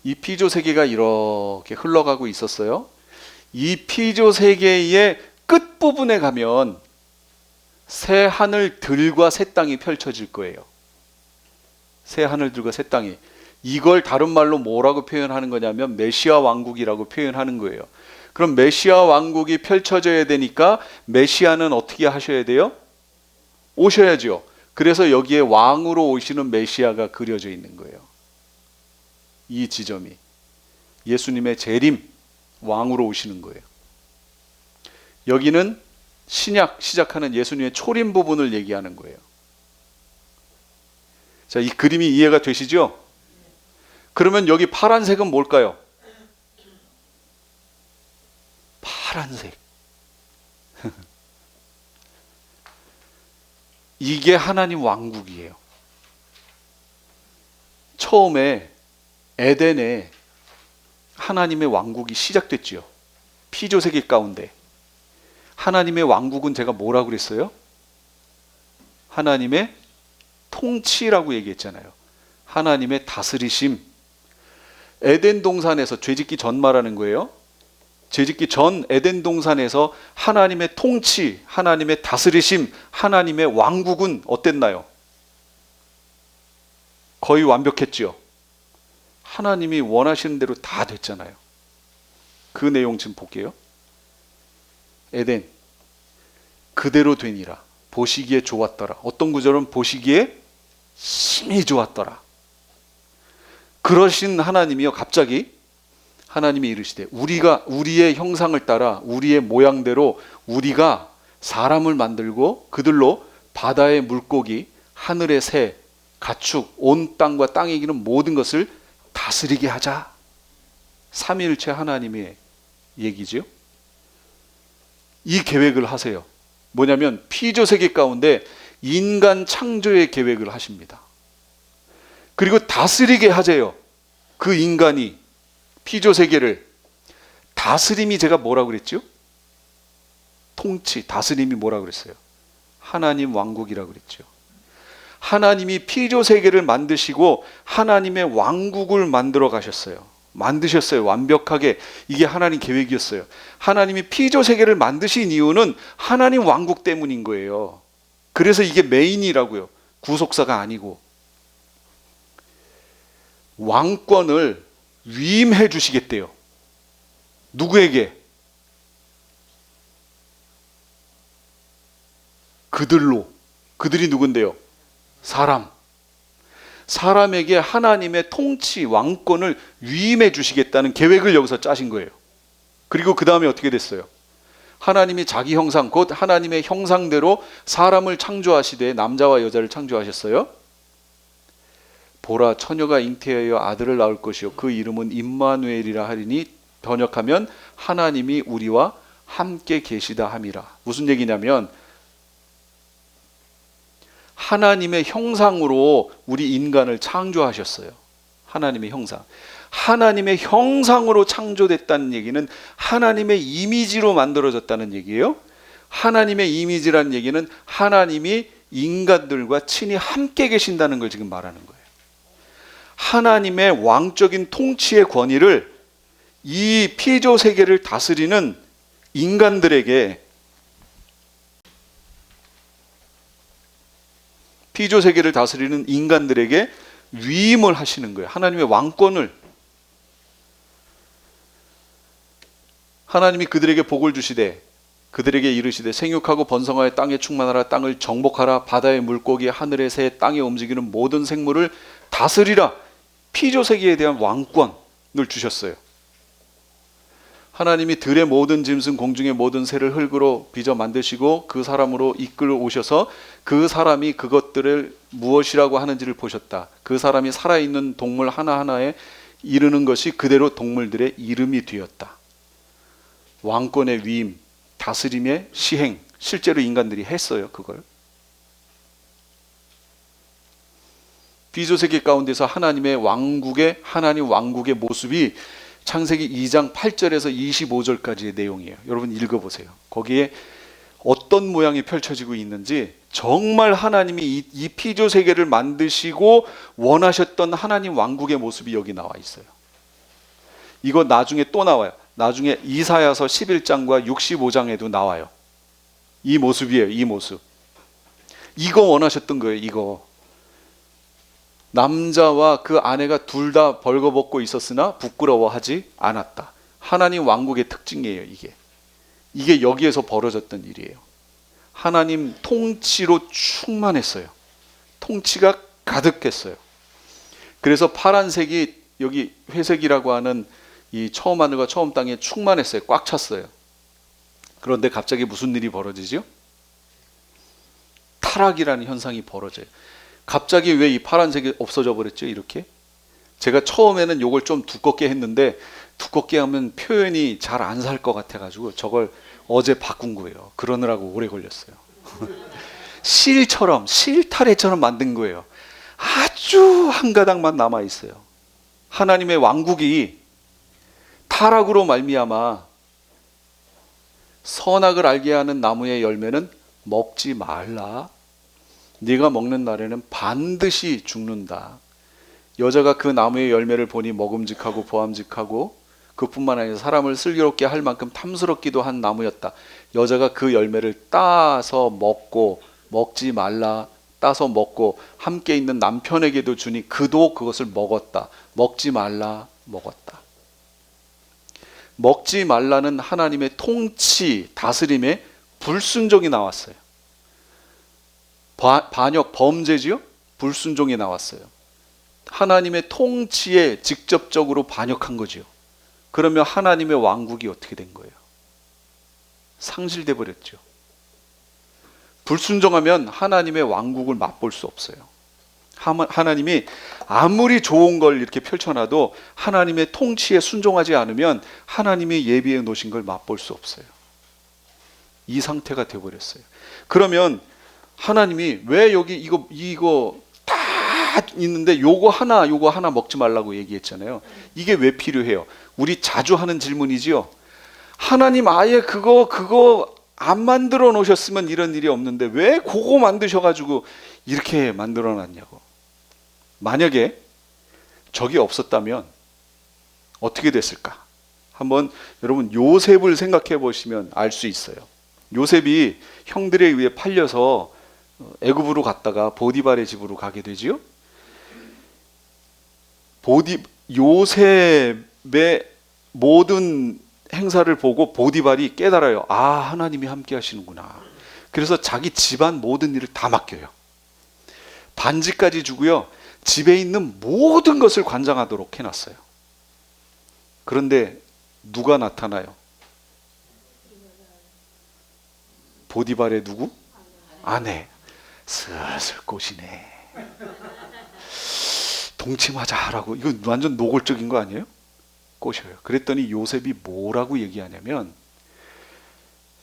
이 피조 세계가 이렇게 흘러가고 있었어요. 이 피조 세계의 끝부분에 가면 새 하늘들과 새 땅이 펼쳐질 거예요. 새 하늘들과 새 땅이. 이걸 다른 말로 뭐라고 표현하는 거냐면 메시아 왕국이라고 표현하는 거예요. 그럼 메시아 왕국이 펼쳐져야 되니까 메시아는 어떻게 하셔야 돼요? 오셔야죠. 그래서 여기에 왕으로 오시는 메시아가 그려져 있는 거예요. 이 지점이 예수님의 재림, 왕으로 오시는 거예요. 여기는 신약 시작하는 예수님의 초림 부분을 얘기하는 거예요. 자, 이 그림이 이해가 되시죠? 그러면 여기 파란색은 뭘까요? 파란색. 이게 하나님 왕국이에요. 처음에 에덴에 하나님의 왕국이 시작됐지요. 피조세계 가운데. 하나님의 왕국은 제가 뭐라고 그랬어요? 하나님의 통치라고 얘기했잖아요. 하나님의 다스리심. 에덴 동산에서 죄짓기 전 말하는 거예요. 죄짓기 전 에덴 동산에서 하나님의 통치, 하나님의 다스리심, 하나님의 왕국은 어땠나요? 거의 완벽했죠. 하나님이 원하시는 대로 다 됐잖아요. 그 내용 지금 볼게요. 에덴 그대로 되니라. 보시기에 좋았더라. 어떤 구절은 보시기에 심히 좋았더라. 그러신 하나님이요, 갑자기 하나님이 이르시되 우리가 우리의 형상을 따라 우리의 모양대로 우리가 사람을 만들고 그들로 바다의 물고기, 하늘의 새, 가축, 온 땅과 땅에 기는 모든 것을 다스리게 하자. 삼위일체 하나님의 얘기죠. 이 계획을 하세요. 뭐냐면 피조세계 가운데 인간 창조의 계획을 하십니다. 그리고 다스리게 하재요. 그 인간이 피조세계를. 다스림이 제가 뭐라고 그랬죠? 통치, 다스림이 뭐라고 그랬어요? 하나님 왕국이라고 그랬죠. 하나님이 피조세계를 만드시고 하나님의 왕국을 만들어 가셨어요. 만드셨어요. 완벽하게. 이게 하나님 계획이었어요. 하나님이 피조세계를 만드신 이유는 하나님 왕국 때문인 거예요. 그래서 이게 메인이라고요. 구속사가 아니고. 왕권을 위임해 주시겠대요. 누구에게? 그들로. 그들이 누군데요? 사람. 사람에게 하나님의 통치, 왕권을 위임해 주시겠다는 계획을 여기서 짜신 거예요. 그리고 그 다음에 어떻게 됐어요? 하나님이 자기 형상, 곧 하나님의 형상대로 사람을 창조하시되 남자와 여자를 창조하셨어요. 보라, 처녀가 잉태하여 아들을 낳을 것이요 그 이름은 임마누엘이라 하리니 번역하면 하나님이 우리와 함께 계시다 함이라. 무슨 얘기냐면 하나님의 형상으로 우리 인간을 창조하셨어요. 하나님의 형상. 하나님의 형상으로 창조됐다는 얘기는 하나님의 이미지로 만들어졌다는 얘기예요. 하나님의 이미지라는 얘기는 하나님이 인간들과 친히 함께 계신다는 걸 지금 말하는 거예요. 하나님의 왕적인 통치의 권위를 이 피조 세계를 다스리는 인간들에게, 피조 세계를 다스리는 인간들에게 위임을 하시는 거예요. 하나님의 왕권을. 하나님이 그들에게 복을 주시되 그들에게 이르시되 생육하고 번성하여 땅에 충만하라. 땅을 정복하라. 바다의 물고기, 하늘의 새, 땅에 움직이는 모든 생물을 다스리라. 피조 세계에 대한 왕권을 주셨어요. 하나님이 들의 모든 짐승, 공중의 모든 새를 흙으로 빚어 만드시고 그 사람으로 이끌어 오셔서 그 사람이 그것들을 무엇이라고 하는지를 보셨다. 그 사람이 살아있는 동물 하나하나에 이르는 것이 그대로 동물들의 이름이 되었다. 왕권의 위임, 다스림의 시행, 실제로 인간들이 했어요. 그걸. 피조세계 가운데서 하나님 왕국의 모습이 창세기 2장 8절에서 25절까지의 내용이에요. 여러분 읽어보세요. 거기에 어떤 모양이 펼쳐지고 있는지, 정말 하나님이 이 피조세계를 만드시고 원하셨던 하나님 왕국의 모습이 여기 나와 있어요. 이거 나중에 또 나와요. 나중에 이사야서 11장과 65장에도 나와요. 이 모습이에요. 이 모습. 이거 원하셨던 거예요. 이거. 남자와 그 아내가 둘 다 벌거벗고 있었으나 부끄러워하지 않았다. 하나님 왕국의 특징이에요. 이게 여기에서 벌어졌던 일이에요. 하나님 통치로 충만했어요. 통치가 가득했어요. 그래서 파란색이 여기 회색이라고 하는 이 처음 하늘과 처음 땅에 충만했어요. 꽉 찼어요. 그런데 갑자기 무슨 일이 벌어지죠? 타락이라는 현상이 벌어져요. 갑자기 왜 이 파란색이 없어져 버렸죠? 이렇게? 제가 처음에는 이걸 좀 두껍게 했는데 두껍게 하면 표현이 잘 안 살 것 같아가지고 저걸 어제 바꾼 거예요. 그러느라고 오래 걸렸어요. 실타래처럼 만든 거예요. 아주 한 가닥만 남아 있어요. 하나님의 왕국이 타락으로 말미암아 선악을 알게 하는 나무의 열매는 먹지 말라. 네가 먹는 날에는 반드시 죽는다. 여자가 그 나무의 열매를 보니 먹음직하고 보암직하고 그뿐만 아니라 사람을 슬기롭게 할 만큼 탐스럽기도 한 나무였다. 여자가 그 열매를 따서 먹고 먹지 말라. 따서 먹고 함께 있는 남편에게도 주니 그도 그것을 먹었다. 먹지 말라. 먹었다. 먹지 말라는 하나님의 통치, 다스림에 불순종이 나왔어요. 반역, 범죄지요? 불순종이 나왔어요. 하나님의 통치에 직접적으로 반역한 거지요. 그러면 하나님의 왕국이 어떻게 된 거예요? 상실돼 버렸죠. 불순종하면 하나님의 왕국을 맛볼 수 없어요. 하나님이 아무리 좋은 걸 이렇게 펼쳐놔도 하나님의 통치에 순종하지 않으면 하나님이 예비해 놓으신 걸 맛볼 수 없어요. 이 상태가 되어버렸어요. 그러면 하나님이 왜 여기 이거 다 있는데 요거 하나 먹지 말라고 얘기했잖아요. 이게 왜 필요해요? 우리 자주 하는 질문이지요. 하나님 아예 그거 안 만들어 놓으셨으면 이런 일이 없는데 왜 그거 만드셔가지고 이렇게 만들어 놨냐고. 만약에 저게 없었다면 어떻게 됐을까? 한번 여러분 요셉을 생각해 보시면 알 수 있어요. 요셉이 형들에 의해 팔려서 애굽으로 갔다가 보디발의 집으로 가게 되지요. 요셉의 모든 행사를 보고 보디발이 깨달아요. 아, 하나님이 함께 하시는구나. 그래서 자기 집안 모든 일을 다 맡겨요. 반지까지 주고요. 집에 있는 모든 것을 관장하도록 해놨어요. 그런데 누가 나타나요? 보디발의 누구? 아내. 슬슬 꼬시네. 동침하자라고. 이거 완전 노골적인 거 아니에요? 꼬셔요. 그랬더니 요셉이 뭐라고 얘기하냐면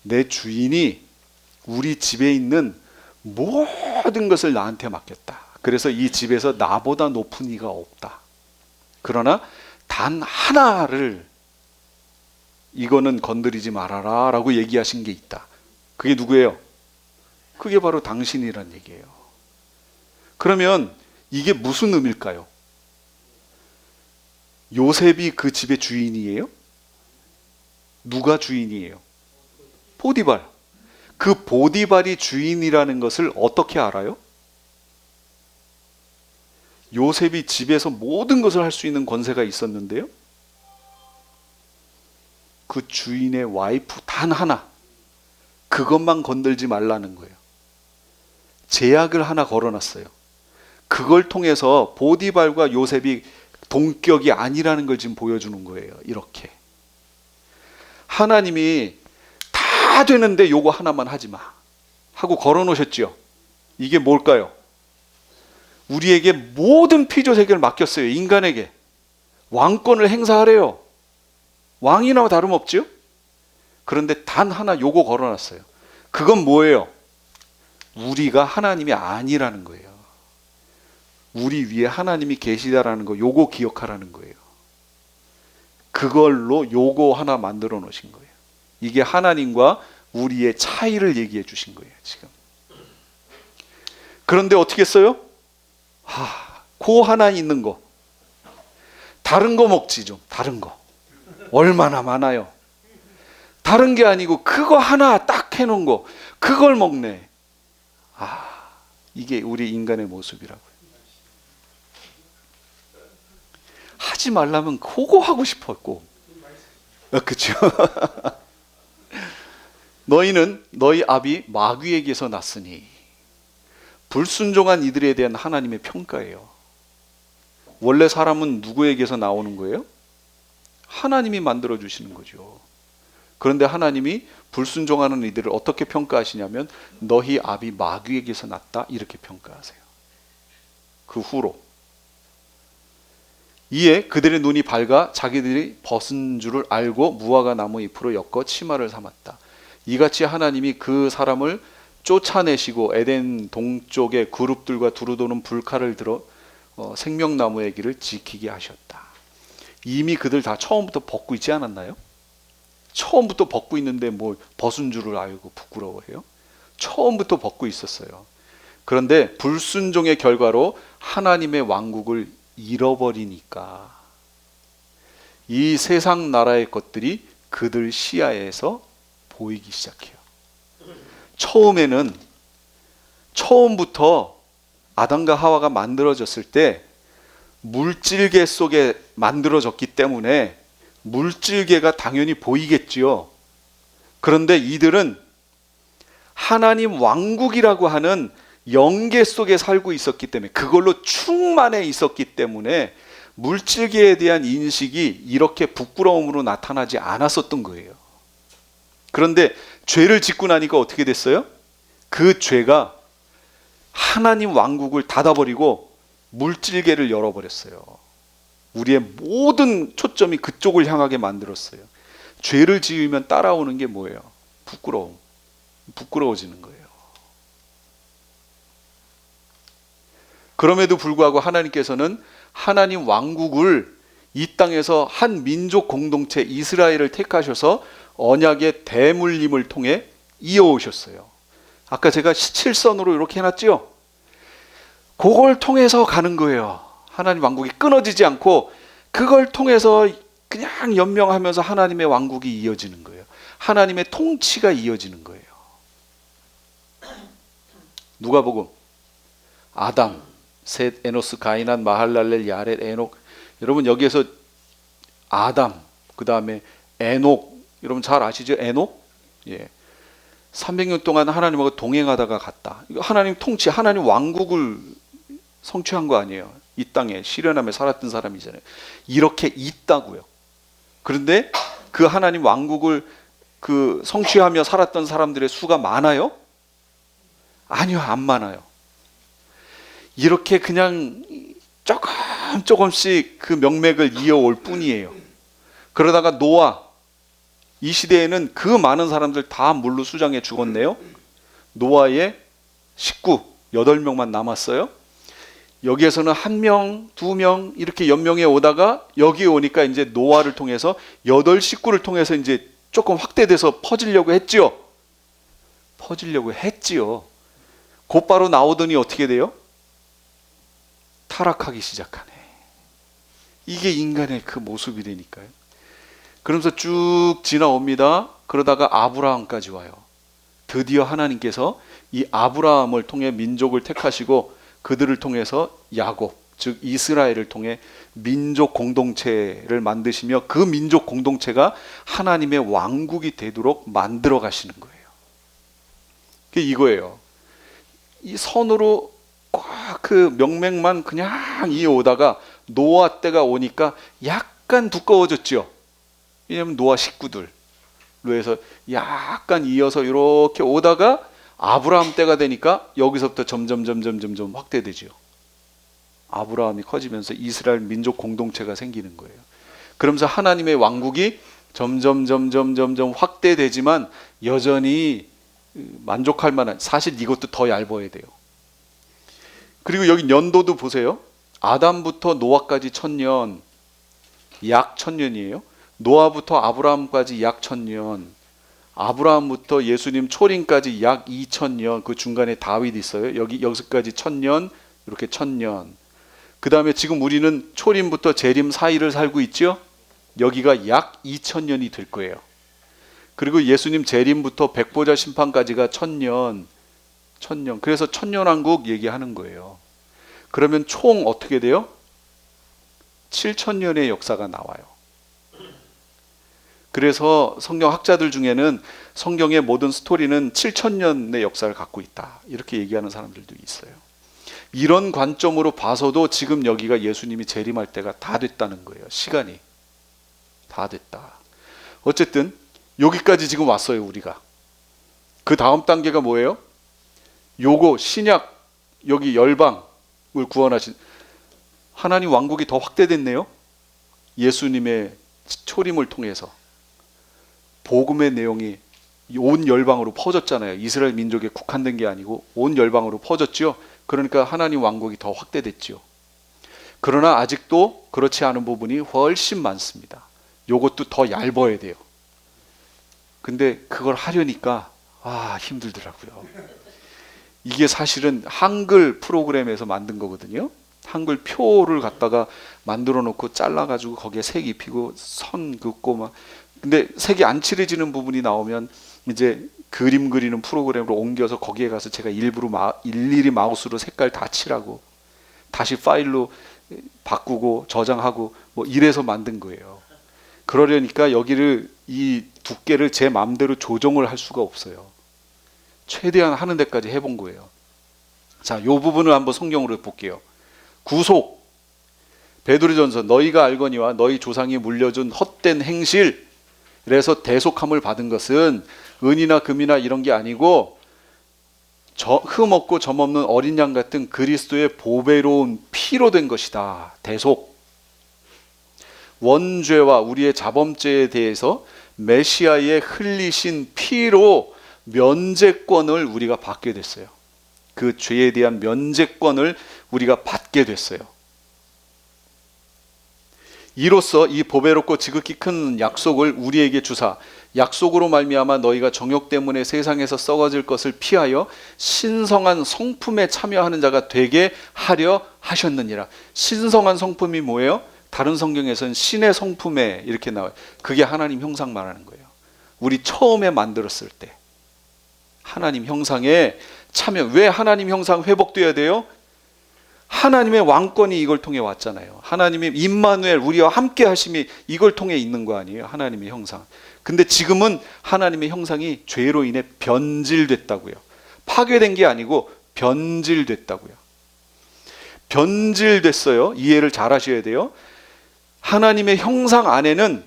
내 주인이 우리 집에 있는 모든 것을 나한테 맡겼다. 그래서 이 집에서 나보다 높은 이가 없다. 그러나 단 하나를 이거는 건드리지 말아라 라고 얘기하신 게 있다. 그게 누구예요? 그게 바로 당신이란 얘기예요. 그러면 이게 무슨 의미일까요? 요셉이 그 집의 주인이에요? 누가 주인이에요? 보디발. 그 보디발이 주인이라는 것을 어떻게 알아요? 요셉이 집에서 모든 것을 할 수 있는 권세가 있었는데요. 그 주인의 와이프 단 하나, 그것만 건들지 말라는 거예요. 제약을 하나 걸어놨어요. 그걸 통해서 보디발과 요셉이 동격이 아니라는 걸 지금 보여주는 거예요. 이렇게 하나님이 다 되는데 요거 하나만 하지 마 하고 걸어놓으셨죠. 이게 뭘까요? 우리에게 모든 피조세계를 맡겼어요. 인간에게 왕권을 행사하래요. 왕이나 다름없죠. 그런데 단 하나 요거 걸어놨어요. 그건 뭐예요? 우리가 하나님이 아니라는 거예요. 우리 위에 하나님이 계시다라는 거, 요거 기억하라는 거예요. 그걸로 요거 하나 만들어 놓으신 거예요. 이게 하나님과 우리의 차이를 얘기해 주신 거예요, 지금. 그런데 어떻게 했어요? 그 하나 있는 거. 다른 거 먹지 좀, 다른 거. 얼마나 많아요. 다른 게 아니고 그거 하나 딱 해놓은 거, 그걸 먹네. 이게 우리 인간의 모습이라고요. 하지 말라면 그거 하고 싶었고, 그렇죠. 너희는 너희 아비 마귀에게서 났으니. 불순종한 이들에 대한 하나님의 평가예요. 원래 사람은 누구에게서 나오는 거예요? 하나님이 만들어 주시는 거죠. 그런데 하나님이 불순종하는 이들을 어떻게 평가하시냐면 너희 아비 마귀에게서 났다 이렇게 평가하세요. 그 후로. 이에 그들의 눈이 밝아 자기들이 벗은 줄을 알고 무화과 나무 잎으로 엮어 치마를 삼았다. 이같이 하나님이 그 사람을 쫓아내시고 에덴 동쪽의 그룹들과 두루도는 불칼을 들어 생명나무의 길을 지키게 하셨다. 이미 그들 다 처음부터 벗고 있지 않았나요? 처음부터 벗고 있는데 뭐 벗은 줄을 알고 부끄러워해요? 처음부터 벗고 있었어요. 그런데 불순종의 결과로 하나님의 왕국을 잃어버리니까 이 세상 나라의 것들이 그들 시야에서 보이기 시작해요. 처음부터 아담과 하와가 만들어졌을 때 물질계 속에 만들어졌기 때문에 물질계가 당연히 보이겠지요. 그런데 이들은 하나님 왕국이라고 하는 영계 속에 살고 있었기 때문에, 그걸로 충만해 있었기 때문에 물질계에 대한 인식이 이렇게 부끄러움으로 나타나지 않았었던 거예요. 그런데 죄를 짓고 나니까 어떻게 됐어요? 그 죄가 하나님 왕국을 닫아버리고 물질계를 열어버렸어요. 우리의 모든 초점이 그쪽을 향하게 만들었어요. 죄를 지으면 따라오는 게 뭐예요? 부끄러움. 부끄러워지는 거예요. 그럼에도 불구하고 하나님께서는 하나님 왕국을 이 땅에서 한 민족 공동체 이스라엘을 택하셔서 언약의 대물림을 통해 이어오셨어요. 아까 제가 17선으로 이렇게 해놨죠? 그걸 통해서 가는 거예요. 하나님 왕국이 끊어지지 않고 그걸 통해서 그냥 연명하면서 하나님의 왕국이 이어지는 거예요. 하나님의 통치가 이어지는 거예요. 누가복음, 아담, 셋, 에노스, 가이난, 마할랄렐, 야렛, 에녹. 여러분 여기에서 아담, 그 다음에 에녹, 여러분 잘 아시죠? 에녹? 예. 300년 동안 하나님하고 동행하다가 갔다. 이거 하나님 통치, 하나님 왕국을 성취한 거 아니에요. 이 땅에 시련함에 살았던 사람이잖아요. 이렇게 있다고요. 그런데 그 하나님 왕국을 그 성취하며 살았던 사람들의 수가 많아요? 아니요, 안 많아요. 이렇게 그냥 조금씩 그 명맥을 이어올 뿐이에요. 그러다가 노아, 이 시대에는 그 많은 사람들 다 물로 수장해 죽었네요. 노아의 식구 8명만 남았어요. 여기에서는 1명, 2명 이렇게 연명해 오다가 여기에 오니까 이제 노아를 통해서 8식구를 통해서 이제 조금 확대돼서 퍼지려고 했지요. 곧바로 나오더니 어떻게 돼요? 타락하기 시작하네. 이게 인간의 그 모습이라니까요. 그러면서 쭉 지나옵니다. 그러다가 아브라함까지 와요. 드디어 하나님께서 이 아브라함을 통해 민족을 택하시고 그들을 통해서 야곱, 즉 이스라엘을 통해 민족 공동체를 만드시며 그 민족 공동체가 하나님의 왕국이 되도록 만들어 가시는 거예요. 그게 이거예요. 이 선으로 꽉 그 명맥만 그냥 이어오다가 노아 때가 오니까 약간 두꺼워졌죠. 왜냐하면 노아 식구들로 해서 약간 이어서 이렇게 오다가 아브라함 때가 되니까 여기서부터 점점 확대되죠. 아브라함이 커지면서 이스라엘 민족 공동체가 생기는 거예요. 그러면서 하나님의 왕국이 점점 확대되지만 여전히 만족할 만한, 사실 이것도 더 얇아야 돼요. 그리고 여기 연도도 보세요. 아담부터 노아까지 1000년, 약 1000년이에요. 노아부터 아브라함까지 약 1000년, 아브라함부터 예수님 초림까지 약 2000년, 그 중간에 다윗 있어요. 여기까지 1000년, 이렇게 1000년. 그 다음에 지금 우리는 초림부터 재림 사이를 살고 있죠. 여기가 약 2000년이 될 거예요. 그리고 예수님 재림부터 백보자 심판까지가 1000년. 그래서 천년왕국 얘기하는 거예요. 그러면 총 어떻게 돼요? 7000년의 역사가 나와요. 그래서 성경 학자들 중에는 성경의 모든 스토리는 7,000년의 역사를 갖고 있다, 이렇게 얘기하는 사람들도 있어요. 이런 관점으로 봐서도 지금 여기가 예수님이 재림할 때가 다 됐다는 거예요. 시간이 다 됐다. 어쨌든 여기까지 지금 왔어요. 우리가 그 다음 단계가 뭐예요? 요거 신약, 여기 열방을 구원하신 하나님 왕국이 더 확대됐네요. 예수님의 초림을 통해서 복음의 내용이 온 열방으로 퍼졌잖아요. 이스라엘 민족에 국한된 게 아니고 온 열방으로 퍼졌죠. 그러니까 하나님 왕국이 더 확대됐죠. 그러나 아직도 그렇지 않은 부분이 훨씬 많습니다. 요것도 더 얇아야 돼요. 근데 그걸 하려니까 힘들더라고요. 이게 사실은 한글 프로그램에서 만든 거거든요. 한글 표를 갖다가 만들어 놓고 잘라가지고 거기에 색 입히고 선 긋고 막. 근데 색이 안 칠해지는 부분이 나오면 이제 그림 그리는 프로그램으로 옮겨서 거기에 가서 제가 일일이 마우스로 색깔 다 칠하고 다시 파일로 바꾸고 저장하고 뭐 이래서 만든 거예요. 그러려니까 여기를, 이 두께를 제 마음대로 조정을 할 수가 없어요. 최대한 하는 데까지 해본 거예요. 자, 요 부분을 한번 성경으로 볼게요. 구속, 베드로전서, 너희가 알거니와 너희 조상이 물려준 헛된 행실, 그래서 대속함을 받은 것은 은이나 금이나 이런 게 아니고 흠 없고 점 없는 어린 양 같은 그리스도의 보배로운 피로 된 것이다. 대속. 원죄와 우리의 자범죄에 대해서 메시아의 흘리신 피로 면제권을 우리가 받게 됐어요. 그 죄에 대한 면제권을 우리가 받게 됐어요. 이로써 이 보배롭고 지극히 큰 약속을 우리에게 주사, 약속으로 말미암아 너희가 정욕 때문에 세상에서 썩어질 것을 피하여 신성한 성품에 참여하는 자가 되게 하려 하셨느니라. 신성한 성품이 뭐예요? 다른 성경에서는 신의 성품에 이렇게 나와요. 그게 하나님 형상 말하는 거예요. 우리 처음에 만들었을 때 하나님 형상에 참여. 왜 하나님 형상 회복돼야 돼요? 하나님의 왕권이 이걸 통해 왔잖아요. 하나님의 임마누엘, 우리와 함께 하심이 이걸 통해 있는 거 아니에요? 하나님의 형상. 근데 지금은 하나님의 형상이 죄로 인해 변질됐다고요. 파괴된 게 아니고 변질됐다고요. 변질됐어요. 이해를 잘 하셔야 돼요. 하나님의 형상 안에는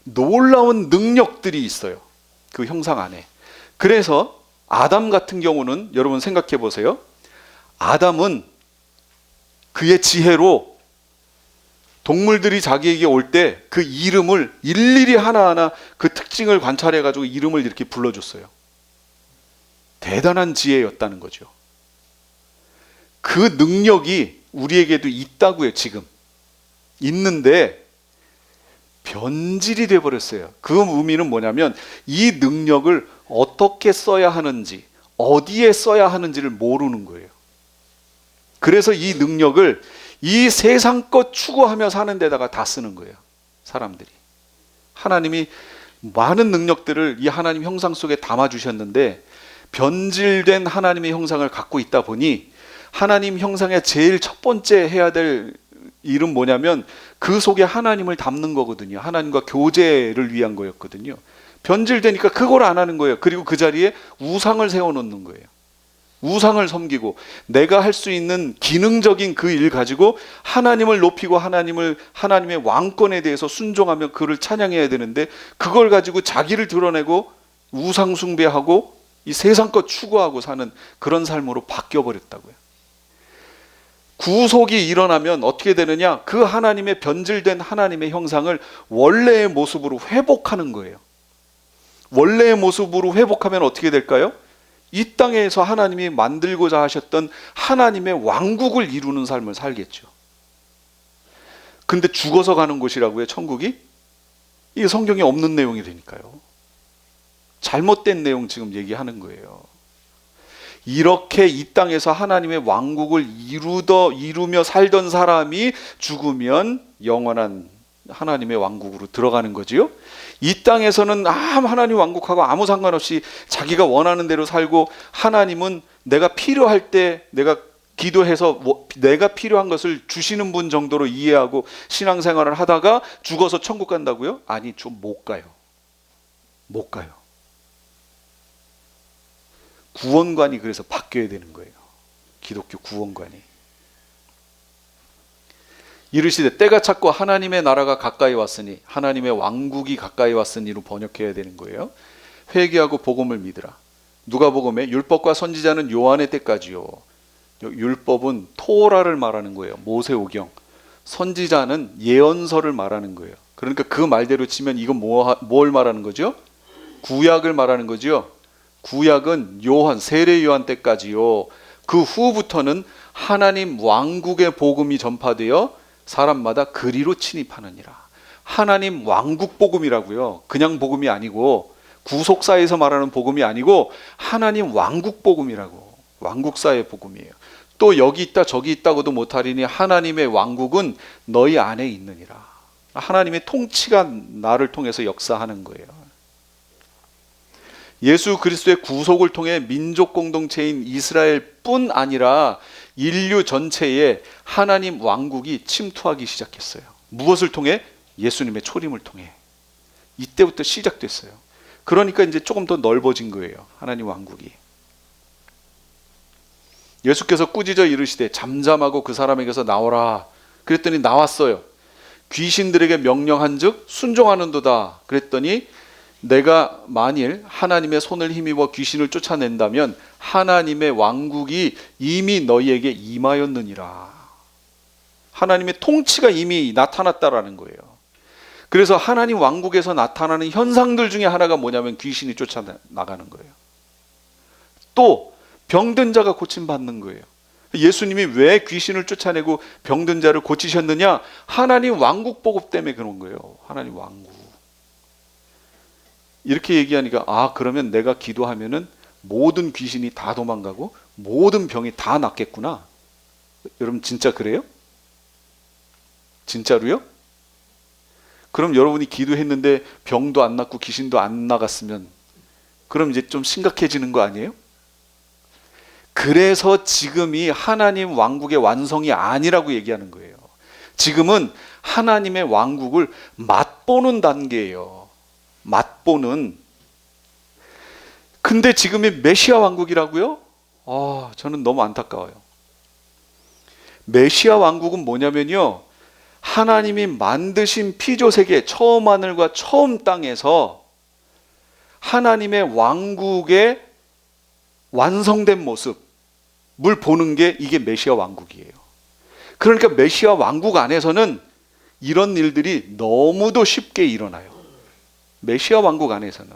놀라운 능력들이 있어요. 그 형상 안에. 그래서 아담 같은 경우는 여러분 생각해 보세요. 아담은 그의 지혜로 동물들이 자기에게 올 때 그 이름을 일일이 하나하나 그 특징을 관찰해 가지고 이름을 이렇게 불러줬어요. 대단한 지혜였다는 거죠. 그 능력이 우리에게도 있다고요. 지금 있는데 변질이 돼버렸어요. 그 의미는 뭐냐면 이 능력을 어떻게 써야 하는지, 어디에 써야 하는지를 모르는 거예요. 그래서 이 능력을 이 세상 것 추구하며 사는 데다가 다 쓰는 거예요. 사람들이. 하나님이 많은 능력들을 이 하나님 형상 속에 담아주셨는데 변질된 하나님의 형상을 갖고 있다 보니 하나님 형상의 제일 첫 번째 해야 될 일은 뭐냐면 그 속에 하나님을 담는 거거든요. 하나님과 교제를 위한 거였거든요. 변질되니까 그걸 안 하는 거예요. 그리고 그 자리에 우상을 세워놓는 거예요. 우상을 섬기고 내가 할 수 있는 기능적인 그 일 가지고 하나님을 높이고 하나님의 왕권에 대해서 순종하며 그를 찬양해야 되는데 그걸 가지고 자기를 드러내고 우상 숭배하고 이 세상 것 추구하고 사는 그런 삶으로 바뀌어버렸다고요. 구속이 일어나면 어떻게 되느냐? 그 하나님의 변질된 하나님의 형상을 원래의 모습으로 회복하는 거예요. 원래의 모습으로 회복하면 어떻게 될까요? 이 땅에서 하나님이 만들고자 하셨던 하나님의 왕국을 이루는 삶을 살겠죠. 근데 죽어서 가는 곳이라고요, 천국이? 이게 성경에 없는 내용이 되니까요. 잘못된 내용 지금 얘기하는 거예요. 이렇게 이 땅에서 하나님의 왕국을 이루며 살던 사람이 죽으면 영원한 하나님의 왕국으로 들어가는 거지요. 이 땅에서는 하나님 왕국하고 아무 상관없이 자기가 원하는 대로 살고 하나님은 내가 필요할 때 내가 기도해서 내가 필요한 것을 주시는 분 정도로 이해하고 신앙생활을 하다가 죽어서 천국 간다고요? 아니, 좀 못 가요. 못 가요. 구원관이 그래서 바뀌어야 되는 거예요. 기독교 구원관이. 이르시되 때가 찼고 하나님의 나라가 가까이 왔으니 하나님의 왕국이 가까이 왔으니로 번역해야 되는 거예요. 회개하고 복음을 믿으라. 누가복음에 율법과 선지자는 요한의 때까지요. 율법은 토라를 말하는 거예요. 모세오경. 선지자는 예언서를 말하는 거예요. 그러니까 그 말대로 치면 이건 뭘 말하는 거죠? 구약을 말하는 거죠. 구약은 요한, 세례 요한 때까지요. 그 후부터는 하나님 왕국의 복음이 전파되어 사람마다 그리로 침입하느니라. 하나님 왕국 복음이라고요. 그냥 복음이 아니고 구속사에서 말하는 복음이 아니고 하나님 왕국 복음이라고. 왕국사의 복음이에요. 또 여기 있다 저기 있다고도 못하리니 하나님의 왕국은 너희 안에 있느니라. 하나님의 통치가 나를 통해서 역사하는 거예요. 예수 그리스도의 구속을 통해 민족 공동체인 이스라엘뿐 아니라 인류 전체에 하나님 왕국이 침투하기 시작했어요. 무엇을 통해? 예수님의 초림을 통해. 이때부터 시작됐어요. 그러니까 이제 조금 더 넓어진 거예요. 하나님 왕국이. 예수께서 꾸짖어 이르시되 잠잠하고 그 사람에게서 나오라. 그랬더니 나왔어요. 귀신들에게 명령한즉 순종하는도다. 그랬더니 내가 만일 하나님의 손을 힘입어 귀신을 쫓아낸다면 하나님의 왕국이 이미 너희에게 임하였느니라. 하나님의 통치가 이미 나타났다라는 거예요. 그래서 하나님 왕국에서 나타나는 현상들 중에 하나가 뭐냐면 귀신이 쫓아나가는 거예요. 또 병든 자가 고침받는 거예요. 예수님이 왜 귀신을 쫓아내고 병든 자를 고치셨느냐? 하나님 왕국 보급 때문에 그런 거예요. 하나님 왕국. 이렇게 얘기하니까 그러면 내가 기도하면은 모든 귀신이 다 도망가고 모든 병이 다 낫겠구나. 여러분 진짜 그래요? 진짜로요? 그럼 여러분이 기도했는데 병도 안 낫고 귀신도 안 나갔으면 그럼 이제 좀 심각해지는 거 아니에요? 그래서 지금이 하나님 왕국의 완성이 아니라고 얘기하는 거예요. 지금은 하나님의 왕국을 맛보는 단계예요. 맛보는. 근데 지금이 메시아 왕국이라고요? 저는 너무 안타까워요. 메시아 왕국은 뭐냐면요, 하나님이 만드신 피조세계 처음 하늘과 처음 땅에서 하나님의 왕국의 완성된 모습을 보는 게 이게 메시아 왕국이에요. 그러니까 메시아 왕국 안에서는 이런 일들이 너무도 쉽게 일어나요. 메시아 왕국 안에서는.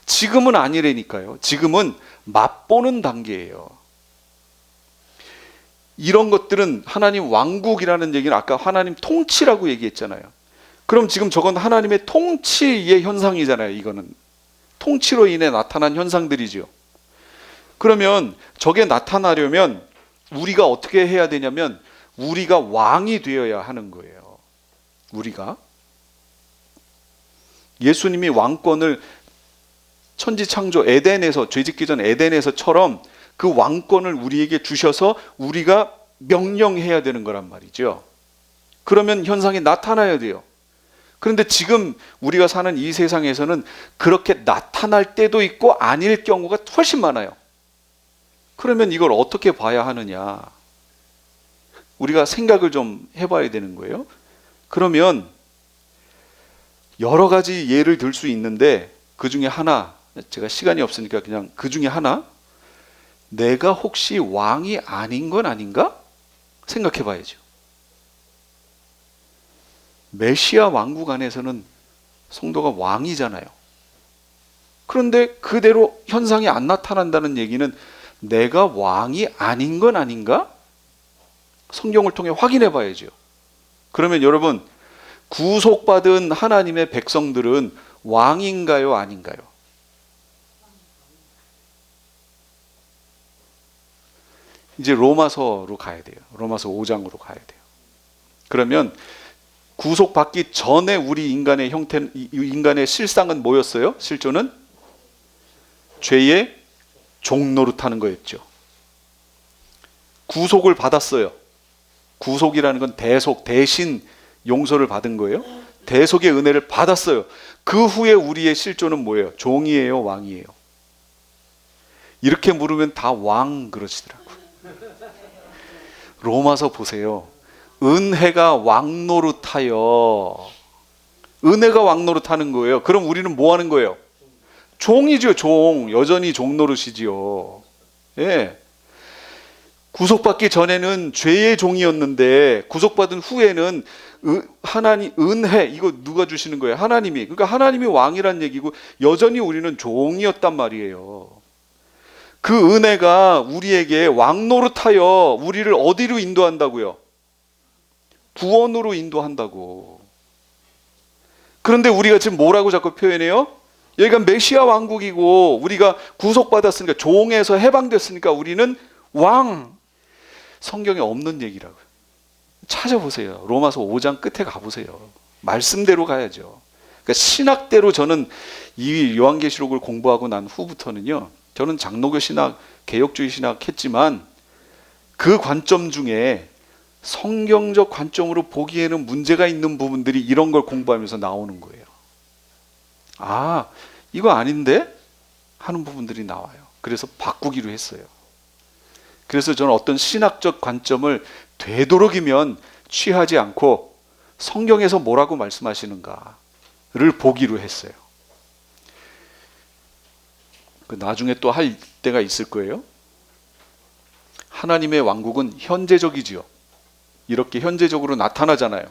지금은 아니라니까요. 지금은 맛보는 단계예요. 이런 것들은 하나님 왕국이라는 얘기는 아까 하나님 통치라고 얘기했잖아요. 그럼 지금 저건 하나님의 통치의 현상이잖아요. 이거는 통치로 인해 나타난 현상들이죠. 그러면 저게 나타나려면 우리가 어떻게 해야 되냐면 우리가 왕이 되어야 하는 거예요. 우리가 예수님이 왕권을 천지창조 에덴에서, 죄짓기 전 에덴에서처럼 그 왕권을 우리에게 주셔서 우리가 명령해야 되는 거란 말이죠. 그러면 현상이 나타나야 돼요. 그런데 지금 우리가 사는 이 세상에서는 그렇게 나타날 때도 있고 아닐 경우가 훨씬 많아요. 그러면 이걸 어떻게 봐야 하느냐? 우리가 생각을 좀 해봐야 되는 거예요. 그러면 여러 가지 예를 들 수 있는데 그 중에 하나, 제가 시간이 없으니까 그냥 그 중에 하나, 내가 혹시 왕이 아닌 건 아닌가? 생각해 봐야죠. 메시아 왕국 안에서는 성도가 왕이잖아요. 그런데 그대로 현상이 안 나타난다는 얘기는 내가 왕이 아닌 건 아닌가? 성경을 통해 확인해 봐야죠. 그러면 여러분, 구속받은 하나님의 백성들은 왕인가요? 아닌가요? 이제 로마서로 가야 돼요. 로마서 5장으로 가야 돼요. 그러면 구속받기 전에 우리 인간의 형태, 인간의 실상은 뭐였어요? 실존은 죄의 종노릇하는 거였죠. 구속을 받았어요. 구속이라는 건 대속, 대신 용서를 받은 거예요. 대속의 은혜를 받았어요. 그 후에 우리의 실존은 뭐예요? 종이에요, 왕이에요? 이렇게 물으면 다 왕 그러시더라고요. 로마서 보세요. 은혜가 왕 노릇하여. 은혜가 왕 노릇하는 거예요. 그럼 우리는 뭐 하는 거예요? 종이죠, 종. 여전히 종 노릇이지요. 예. 구속받기 전에는 죄의 종이었는데 구속받은 후에는 하나님 은혜, 이거 누가 주시는 거예요? 하나님이. 그러니까 하나님이 왕이란 얘기고 여전히 우리는 종이었단 말이에요. 그 은혜가 우리에게 왕 노릇하여 우리를 어디로 인도한다고요? 구원으로 인도한다고. 그런데 우리가 지금 뭐라고 자꾸 표현해요? 여기가 메시아 왕국이고 우리가 구속받았으니까, 종에서 해방됐으니까 우리는 왕. 성경에 없는 얘기라고요. 찾아보세요. 로마서 5장 끝에 가보세요. 말씀대로 가야죠. 그러니까 신학대로 저는 이 요한계시록을 공부하고 난 후부터는요, 저는 장로교 신학, 개혁주의 신학 했지만 그 관점 중에 성경적 관점으로 보기에는 문제가 있는 부분들이 이런 걸 공부하면서 나오는 거예요. 아, 이거 아닌데? 하는 부분들이 나와요. 그래서 바꾸기로 했어요. 그래서 저는 어떤 신학적 관점을 되도록이면 취하지 않고 성경에서 뭐라고 말씀하시는가를 보기로 했어요. 나중에 또 할 때가 있을 거예요. 하나님의 왕국은 현재적이지요. 이렇게 현재적으로 나타나잖아요.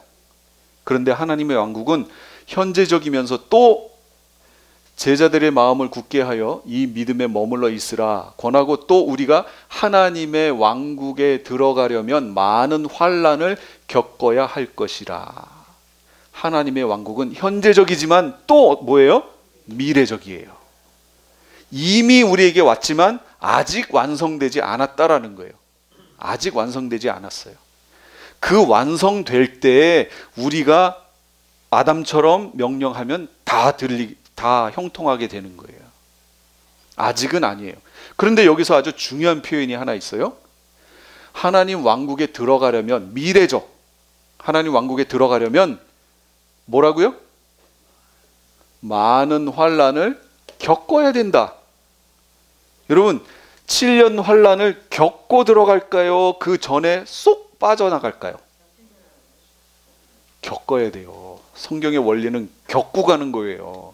그런데 하나님의 왕국은 현재적이면서 또 제자들의 마음을 굳게 하여 이 믿음에 머물러 있으라 권하고, 또 우리가 하나님의 왕국에 들어가려면 많은 환난을 겪어야 할 것이라. 하나님의 왕국은 현재적이지만 또 뭐예요? 미래적이에요. 이미 우리에게 왔지만 아직 완성되지 않았다라는 거예요. 아직 완성되지 않았어요. 그 완성될 때에 우리가 아담처럼 명령하면 다 형통하게 되는 거예요. 아직은 아니에요. 그런데 여기서 아주 중요한 표현이 하나 있어요. 하나님 왕국에 들어가려면, 미래적 하나님 왕국에 들어가려면 뭐라고요? 많은 환난을 겪어야 된다. 여러분, 7년 환난을 겪고 들어갈까요? 그 전에 쏙 빠져나갈까요? 겪어야 돼요. 성경의 원리는 겪고 가는 거예요.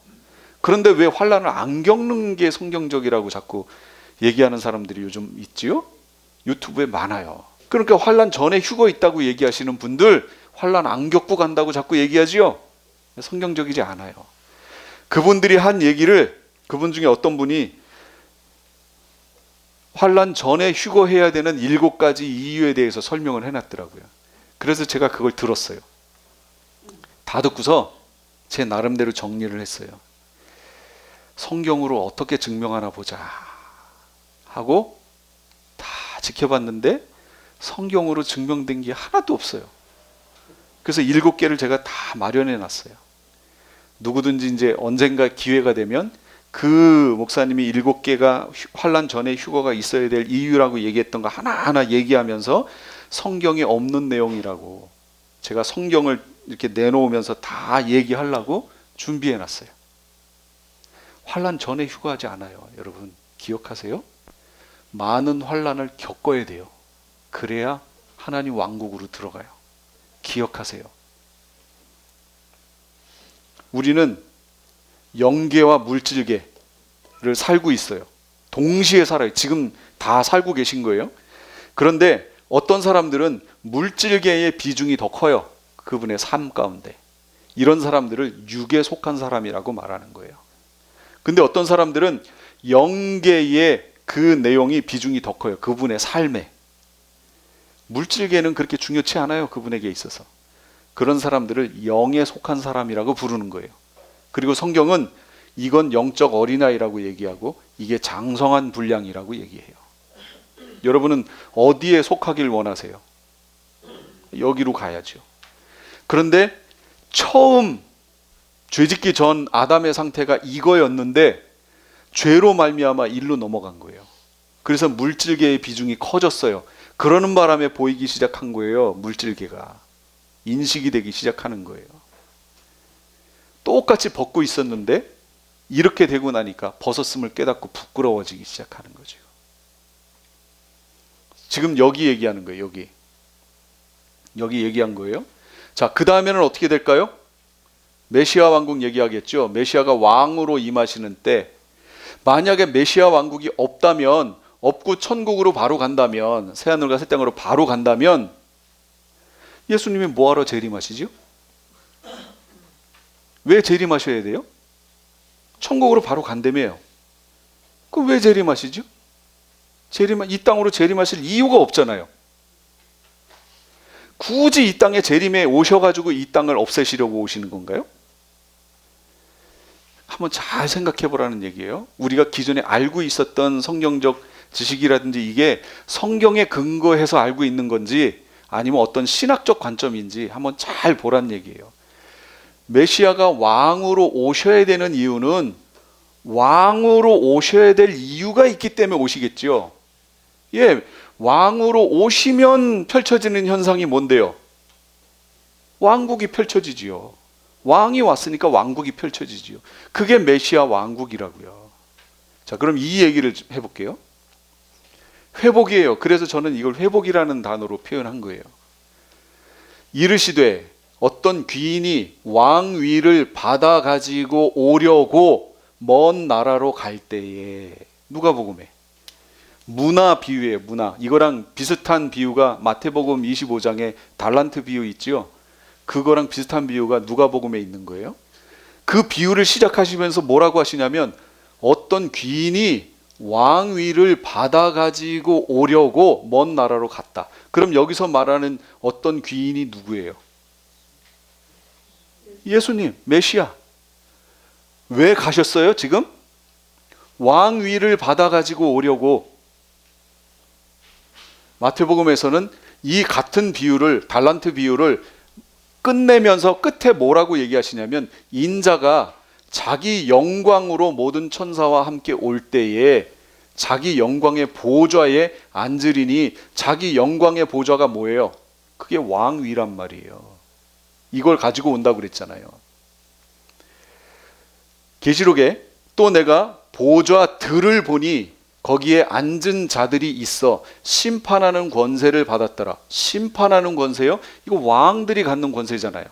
그런데 왜 환난을 안 겪는 게 성경적이라고 자꾸 얘기하는 사람들이 요즘 있지요? 유튜브에 많아요. 그러니까 환난 전에 휴거 있다고 얘기하시는 분들 환난 안 겪고 간다고 자꾸 얘기하지요? 성경적이지 않아요. 그분들이 한 얘기를, 그분 중에 어떤 분이 환난 전에 휴거해야 되는 7가지 이유에 대해서 설명을 해놨더라고요. 그래서 제가 그걸 들었어요. 다 듣고서 제 나름대로 정리를 했어요. 성경으로 어떻게 증명하나 보자 하고 다 지켜봤는데 성경으로 증명된 게 하나도 없어요. 그래서 7개를 제가 다 마련해 놨어요. 누구든지 이제 언젠가 기회가 되면 그 목사님이 7개가 환난 전에 휴거가 있어야 될 이유라고 얘기했던 거 하나하나 얘기하면서 성경에 없는 내용이라고 제가 성경을 이렇게 내놓으면서 다 얘기하려고 준비해 놨어요. 환난 전에 휴거하지 않아요. 여러분 기억하세요? 많은 환난을 겪어야 돼요. 그래야 하나님 왕국으로 들어가요. 기억하세요. 우리는 영계와 물질계를 살고 있어요. 동시에 살아요. 지금 다 살고 계신 거예요. 그런데 어떤 사람들은 물질계의 비중이 더 커요. 그분의 삶 가운데. 이런 사람들을 육에 속한 사람이라고 말하는 거예요. 근데 어떤 사람들은 영계의 그 내용이 비중이 더 커요. 그분의 삶에. 물질계는 그렇게 중요치 않아요. 그분에게 있어서. 그런 사람들을 영에 속한 사람이라고 부르는 거예요. 그리고 성경은 이건 영적 어린아이라고 얘기하고 이게 장성한 분량이라고 얘기해요. 여러분은 어디에 속하길 원하세요? 여기로 가야죠. 그런데 처음 죄짓기 전 아담의 상태가 이거였는데 죄로 말미암아 일로 넘어간 거예요. 그래서 물질계의 비중이 커졌어요. 그러는 바람에 보이기 시작한 거예요. 물질계가 인식이 되기 시작하는 거예요. 똑같이 벗고 있었는데 이렇게 되고 나니까 벗었음을 깨닫고 부끄러워지기 시작하는 거죠. 지금 여기 얘기하는 거예요. 여기 얘기한 거예요. 자, 그 다음에는 어떻게 될까요? 메시아 왕국 얘기하겠죠. 메시아가 왕으로 임하시는 때, 만약에 메시아 왕국이 없고 천국으로 바로 간다면, 새하늘과 새 땅으로 바로 간다면 예수님이 뭐하러 재림하시죠? 왜 재림하셔야 돼요? 천국으로 바로 간다며요. 그럼 왜 재림하시죠? 이 땅으로 재림하실 이유가 없잖아요. 굳이 이 땅에 재림에 오셔가지고 이 땅을 없애시려고 오시는 건가요? 한번 잘 생각해 보라는 얘기예요. 우리가 기존에 알고 있었던 성경적 지식이라든지 이게 성경에 근거해서 알고 있는 건지 아니면 어떤 신학적 관점인지 한번 잘 보라는 얘기예요. 메시아가 왕으로 오셔야 되는 이유는 왕으로 오셔야 될 이유가 있기 때문에 오시겠죠. 예, 왕으로 오시면 펼쳐지는 현상이 뭔데요? 왕국이 펼쳐지지요. 왕이 왔으니까 왕국이 펼쳐지지요. 그게 메시아 왕국이라고요. 자, 그럼 이 얘기를 해볼게요. 회복이에요. 그래서 저는 이걸 회복이라는 단어로 표현한 거예요. 이르시되 어떤 귀인이 왕위를 받아 가지고 오려고 먼 나라로 갈 때에, 누가복음에 문화 비유예요. 문화. 이거랑 비슷한 비유가 마태복음 25장에 달란트 비유 있죠. 그거랑 비슷한 비유가 누가복음에 있는 거예요. 그 비유를 시작하시면서 뭐라고 하시냐면 어떤 귀인이 왕위를 받아 가지고 오려고 먼 나라로 갔다. 그럼 여기서 말하는 어떤 귀인이 누구예요? 예수님, 메시아. 왜 가셨어요? 지금 왕위를 받아 가지고 오려고. 마태복음에서는 이 같은 비유를, 달란트 비유를 끝내면서 끝에 뭐라고 얘기하시냐면 인자가 자기 영광으로 모든 천사와 함께 올 때에 자기 영광의 보좌에 앉으리니, 자기 영광의 보좌가 뭐예요? 그게 왕위란 말이에요. 이걸 가지고 온다고 그랬잖아요. 계시록에 또 내가 보좌들을 보니 거기에 앉은 자들이 있어 심판하는 권세를 받았더라. 심판하는 권세요? 이거 왕들이 갖는 권세잖아요.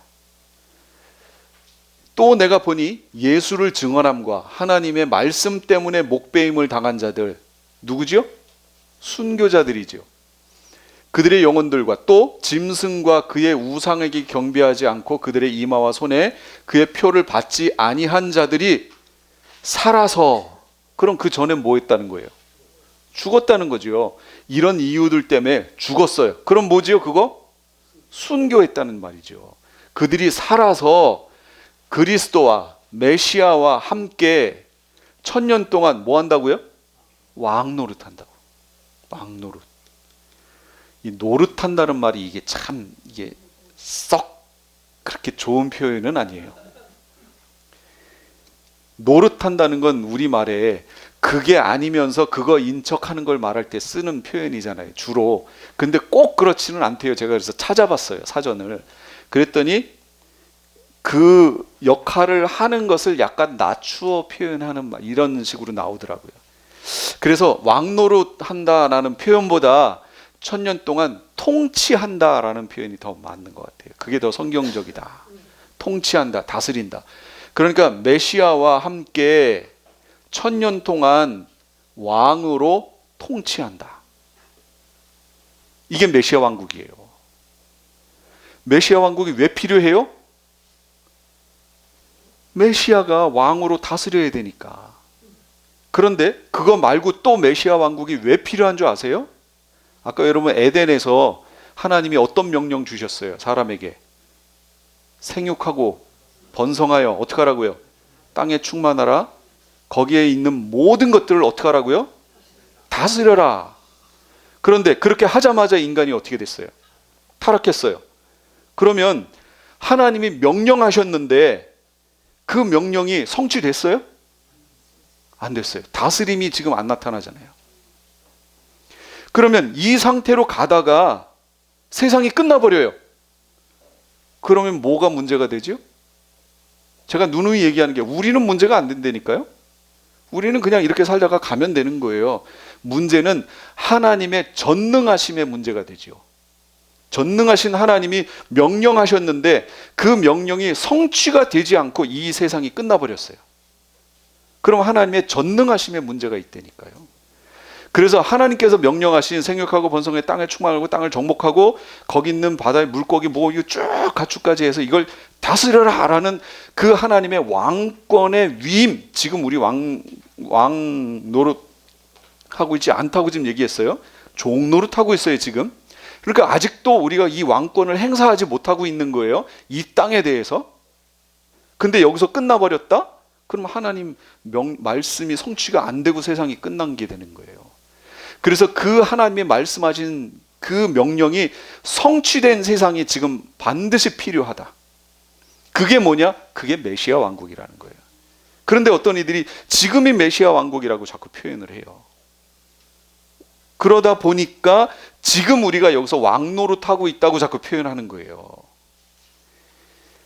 또 내가 보니 예수를 증언함과 하나님의 말씀 때문에 목배임을 당한 자들, 누구죠? 순교자들이죠. 그들의 영혼들과 또 짐승과 그의 우상에게 경배하지 않고 그들의 이마와 손에 그의 표를 받지 아니한 자들이 살아서, 그럼 그 전에 뭐 했다는 거예요? 죽었다는 거죠. 이런 이유들 때문에 죽었어요. 그럼 뭐지요? 그거? 순교했다는 말이죠. 그들이 살아서 그리스도와 메시아와 함께 1000년 동안 뭐 한다고요? 왕노릇 한다고. 왕노릇. 이 노릇한다는 말이 이게 참 이게 썩 그렇게 좋은 표현은 아니에요. 노릇한다는 건 우리말에 그게 아니면서 그거 인척하는 걸 말할 때 쓰는 표현이잖아요, 주로. 근데 꼭 그렇지는 않대요. 제가 그래서 찾아봤어요, 사전을. 그랬더니 그 역할을 하는 것을 약간 낮추어 표현하는 이런 식으로 나오더라고요. 그래서 왕노릇 한다라는 표현보다 1000년 동안 통치한다라는 표현이 더 맞는 것 같아요. 그게 더 성경적이다. 통치한다, 다스린다. 그러니까 메시아와 함께 1000년 동안 왕으로 통치한다. 이게 메시아 왕국이에요. 메시아 왕국이 왜 필요해요? 메시아가 왕으로 다스려야 되니까. 그런데 그거 말고 또 메시아 왕국이 왜 필요한 줄 아세요? 아까 여러분 에덴에서 하나님이 어떤 명령 주셨어요? 사람에게 생육하고 번성하여 어떻게 하라고요? 땅에 충만하라. 거기에 있는 모든 것들을 어떻게 하라고요? 다스려라. 그런데 그렇게 하자마자 인간이 어떻게 됐어요? 타락했어요. 그러면 하나님이 명령하셨는데 그 명령이 성취됐어요? 안 됐어요. 다스림이 지금 안 나타나잖아요. 그러면 이 상태로 가다가 세상이 끝나버려요. 그러면 뭐가 문제가 되죠? 제가 누누이 얘기하는 게 우리는 문제가 안 된다니까요. 우리는 그냥 이렇게 살다가 가면 되는 거예요. 문제는 하나님의 전능하심의 문제가 되죠. 전능하신 하나님이 명령하셨는데 그 명령이 성취가 되지 않고 이 세상이 끝나버렸어요. 그럼 하나님의 전능하심의 문제가 있다니까요. 그래서 하나님께서 명령하신 생육하고 번성의 땅에 충만하고 땅을 정복하고 거기 있는 바다의 물고기 뭐 이거 쭉 가축까지 해서 이걸 다스려라 라는 그 하나님의 왕권의 위임, 지금 우리 왕 노릇 하고 있지 않다고 지금 얘기했어요. 종 노릇 하고 있어요 지금. 그러니까 아직도 우리가 이 왕권을 행사하지 못하고 있는 거예요, 이 땅에 대해서. 근데 여기서 끝나버렸다? 그럼 하나님 말씀이 성취가 안 되고 세상이 끝난 게 되는 거예요. 그래서 그 하나님이 말씀하신 그 명령이 성취된 세상이 지금 반드시 필요하다. 그게 뭐냐? 그게 메시아 왕국이라는 거예요. 그런데 어떤 이들이 지금이 메시아 왕국이라고 자꾸 표현을 해요. 그러다 보니까 지금 우리가 여기서 왕노릇하고 있다고 자꾸 표현하는 거예요.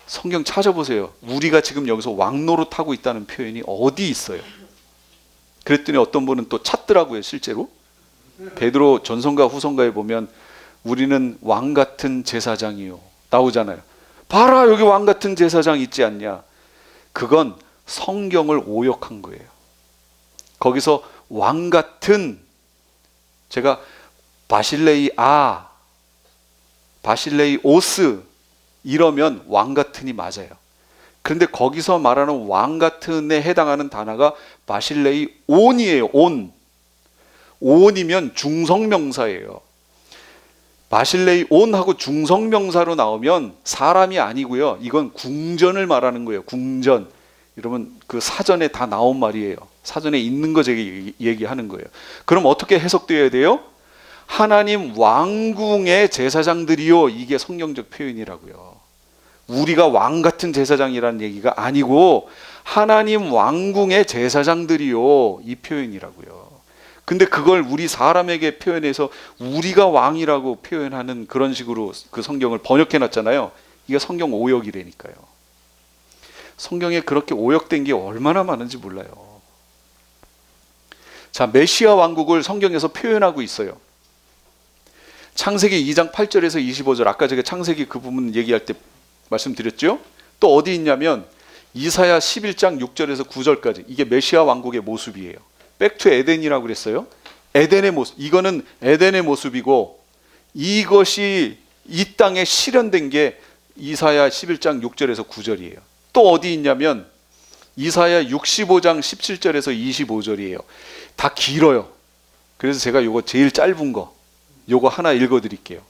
성경 찾아보세요. 우리가 지금 여기서 왕노릇하고 있다는 표현이 어디 있어요? 그랬더니 어떤 분은 또 찾더라고요. 실제로 베드로 전서가 후서가에 보면 우리는 왕 같은 제사장이요 나오잖아요. 봐라, 여기 왕 같은 제사장 있지 않냐. 그건 성경을 오역한 거예요. 거기서 왕 같은, 제가 바실레이오스 이러면 왕 같은이 맞아요. 그런데 거기서 말하는 왕 같은에 해당하는 단어가 바실레이온이에요. 온이면 중성명사예요. 바실레이온하고 중성명사로 나오면 사람이 아니고요, 이건 궁전을 말하는 거예요. 궁전. 여러분 그 사전에 다 나온 말이에요. 사전에 있는 거 제가 얘기하는 거예요. 그럼 어떻게 해석되어야 돼요? 하나님 왕궁의 제사장들이요, 이게 성경적 표현이라고요. 우리가 왕 같은 제사장이라는 얘기가 아니고 하나님 왕궁의 제사장들이요, 이 표현이라고요. 근데 그걸 우리 사람에게 표현해서 우리가 왕이라고 표현하는 그런 식으로 그 성경을 번역해 놨잖아요. 이게 성경 오역이라니까요. 성경에 그렇게 오역된 게 얼마나 많은지 몰라요. 자, 메시아 왕국을 성경에서 표현하고 있어요. 창세기 2장 8절에서 25절, 아까 제가 창세기 그 부분 얘기할 때 말씀드렸죠. 또 어디 있냐면 이사야 11장 6절에서 9절까지, 이게 메시아 왕국의 모습이에요. 백투 에덴이라고 그랬어요. 에덴의 모습, 이거는 에덴의 모습이고 이것이 이 땅에 실현된 게 이사야 11장 6절에서 9절이에요. 또 어디 있냐면 이사야 65장 17절에서 25절이에요. 다 길어요. 그래서 제가 요거 제일 짧은 거 요거 하나 읽어드릴게요.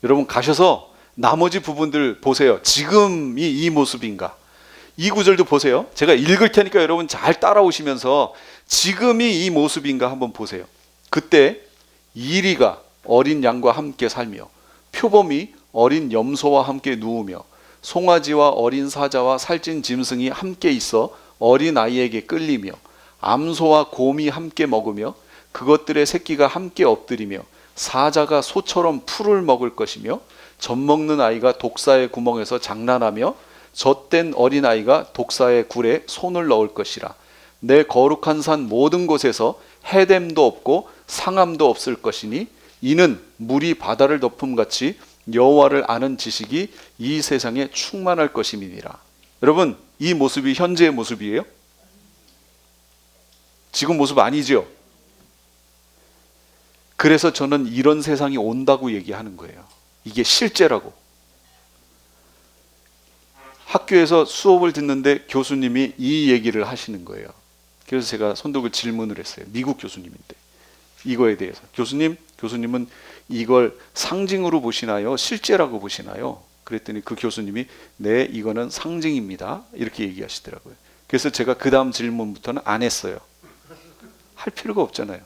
여러분 가셔서 나머지 부분들 보세요. 지금이 이 모습인가? 이 구절도 보세요. 제가 읽을 테니까 여러분 잘 따라오시면서 지금이 이 모습인가 한번 보세요. 그때 이리가 어린 양과 함께 살며 표범이 어린 염소와 함께 누우며 송아지와 어린 사자와 살찐 짐승이 함께 있어 어린 아이에게 끌리며 암소와 곰이 함께 먹으며 그것들의 새끼가 함께 엎드리며 사자가 소처럼 풀을 먹을 것이며 젖먹는 아이가 독사의 구멍에서 장난하며 젖된 어린 아이가 독사의 굴에 손을 넣을 것이라. 내 거룩한 산 모든 곳에서 해됨도 없고 상함도 없을 것이니 이는 물이 바다를 덮음같이 여호와를 아는 지식이 이 세상에 충만할 것임이니라. 여러분 이 모습이 현재의 모습이에요? 지금 모습 아니죠? 그래서 저는 이런 세상이 온다고 얘기하는 거예요. 이게 실제라고. 학교에서 수업을 듣는데 교수님이 이 얘기를 하시는 거예요. 그래서 제가 손독을 질문을 했어요. 미국 교수님인데 이거에 대해서 교수님은 이걸 상징으로 보시나요? 실제라고 보시나요? 그랬더니 그 교수님이 네, 이거는 상징입니다, 이렇게 얘기하시더라고요. 그래서 제가 그 다음 질문부터는 안 했어요. 할 필요가 없잖아요.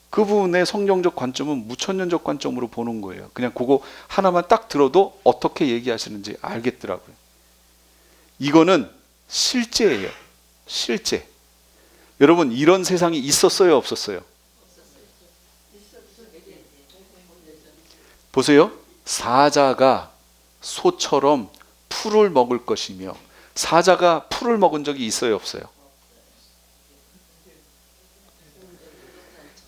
그 부분의 성경적 관점은 무천년적 관점으로 보는 거예요. 그냥 그거 하나만 딱 들어도 어떻게 얘기하시는지 알겠더라고요. 이거는 실제예요. 실제. 여러분 이런 세상이 있었어요, 없었어요? 보세요. 사자가 소처럼 풀을 먹을 것이며, 사자가 풀을 먹은 적이 있어요, 없어요?